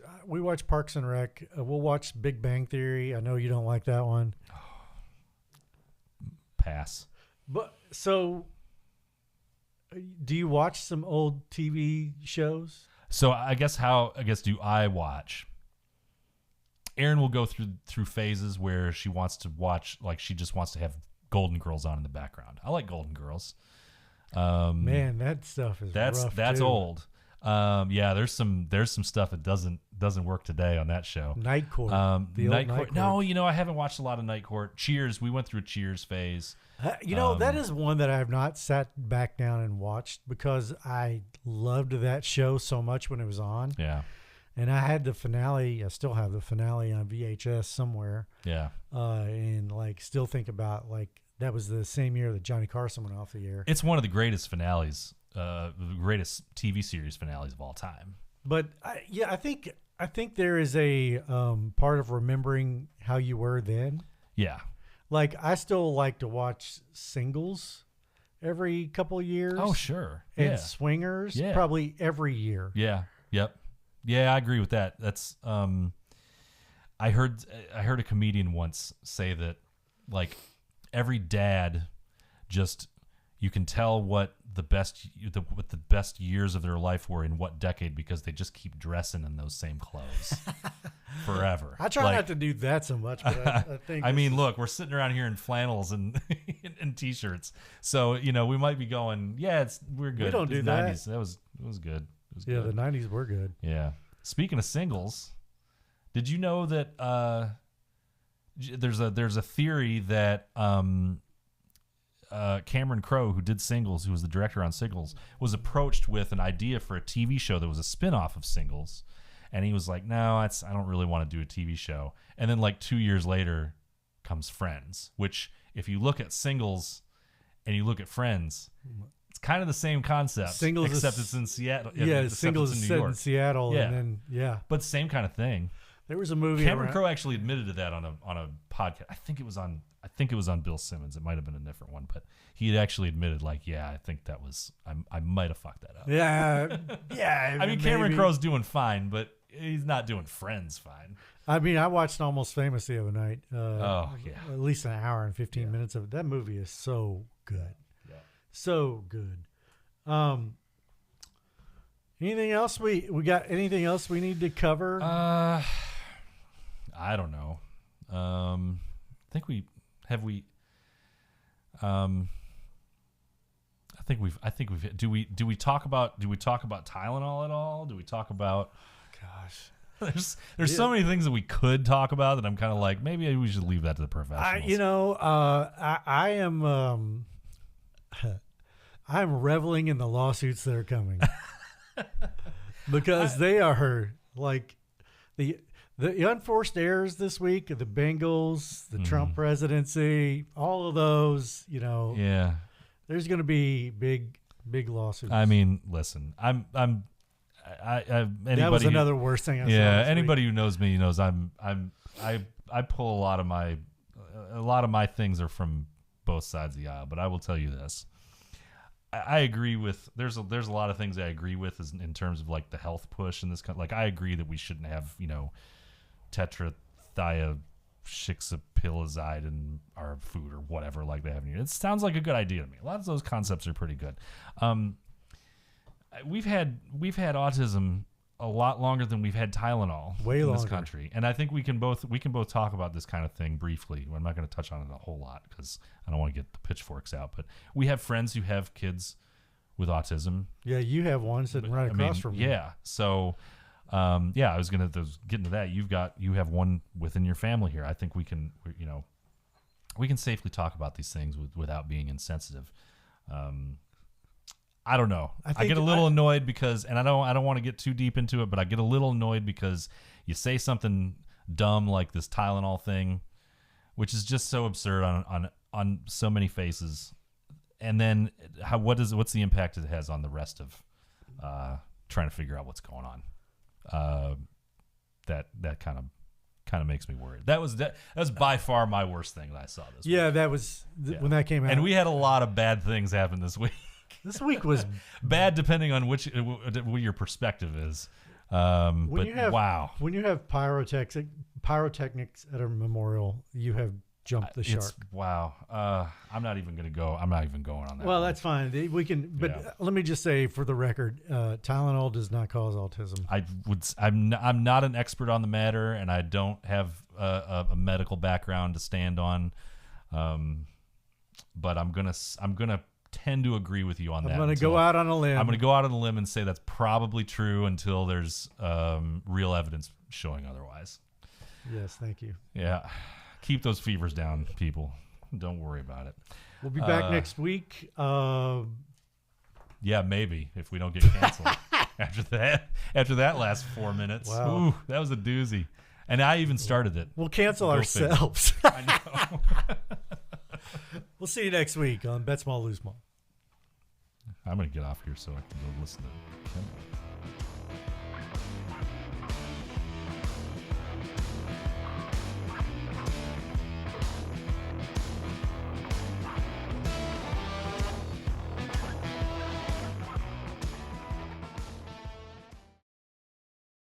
Parks and Rec. We'll watch Big Bang Theory. I know you don't like that one. Pass. But so, do you watch some old TV shows? So I guess do I watch? Erin will go through phases where she wants to watch, like she just wants to have Golden Girls on in the background. I like Golden Girls. Man, that stuff is rough that's too. old. Yeah, there's some stuff that doesn't work today on that show. Night Court. Night Court. No, I haven't watched a lot of Night Court. Cheers. We went through a Cheers phase. That is one that I have not sat back down and watched because I loved that show so much when it was on. Yeah. And I had the finale. I still have the finale on VHS somewhere. Yeah. And still think about that was the same year that Johnny Carson went off the air. It's one of the greatest finales, the greatest TV series finales of all time. But I think there is a part of remembering how you were then. Yeah. I still like to watch Singles every couple of years. Oh, sure. And Swingers probably every year. Yeah. Yep. Yeah, I agree with that. That's I heard a comedian once say that every dad you can tell what the best years of their life were in what decade because they just keep dressing in those same clothes forever. I try not to do that so much, but I think look, we're sitting around here in flannels and and t-shirts. So, we might be going, we're good. We don't do that. 90s. It was good. Yeah, the 90s were good. Yeah. Speaking of singles, did you know that there's a theory that Cameron Crowe, who did Singles, who was the director on Singles, was approached with an idea for a TV show that was a spinoff of Singles, and he was like, "No, I don't really want to do a TV show." And then 2 years later comes Friends, which if you look at Singles and you look at Friends, it's kind of the same concept, Singles except it's in Seattle. Singles is set in Seattle, yeah. And then but same kind of thing. There was a movie. Cameron Crowe actually admitted to that on a podcast. I think it was on Bill Simmons. It might have been a different one, but he had actually admitted, I think that was I might have fucked that up. Yeah. I mean, Cameron Crowe's doing fine, but he's not doing Friends fine. I mean, I watched Almost Famous the other night. At least an hour and 15 minutes of it. That movie is so good. Yeah. So good. Anything else we got? Anything else we need to cover? I don't know. I think we've do we talk about Tylenol at all? Do we talk about Gosh. There's so many things that we could talk about that I'm kind of like, maybe we should leave that to the professionals. I am I'm reveling in the lawsuits that are coming. Because they are the unforced errors this week, the Bengals, the Trump presidency, all of those, Yeah. There's going to be big lawsuits. I mean, listen, anybody that was another worst thing I saw. Yeah, anybody who knows me knows I pull a lot of my things are from both sides of the aisle, but I will tell you this. I agree with there's a lot of things I agree with in terms of the health push in this country. I agree that we shouldn't have tetrathiopyloxide in our food or whatever they have in here. It sounds like a good idea to me. A lot of those concepts are pretty good. We've had autism a lot longer than we've had Tylenol in this country, and I think we can both talk about this kind of thing briefly. I'm not going to touch on it a whole lot because I don't want to get the pitchforks out. But we have friends who have kids with autism. Yeah, you have one sitting right across from me. Yeah, so I was going to get into that. You have one within your family here. I think we can safely talk about these things without being insensitive. I don't know. I get a little annoyed because, and I don't want to get too deep into it, but I get a little annoyed because you say something dumb like this Tylenol thing, which is just so absurd on so many faces, and then what's the impact it has on the rest of trying to figure out what's going on? That kind of makes me worried. That was by far my worst thing that I saw this week. Yeah, that was when that came out. And we had a lot of bad things happen this week. This week was bad, depending on what your perspective is. When you have pyrotechnics at a memorial, you have jumped the shark. Wow. I'm not even going to go. I'm not even going on that. Well, that's fine. We can. But let me just say, for the record, Tylenol does not cause autism. I'm not an expert on the matter, and I don't have a medical background to stand on. But I'm gonna tend to agree with you on that. I'm going to go out on a limb. I'm going to go out on a limb and say that's probably true until there's real evidence showing otherwise. Yes, thank you. Yeah. Keep those fevers down, people. Don't worry about it. We'll be back next week. Yeah, maybe, if we don't get canceled. After that last 4 minutes. Wow. Ooh, that was a doozy. And I even started it. We'll cancel ourselves. I know. We'll see you next week on Bet Small, Lose Small. I'm going to get off here so I can go listen to Kim.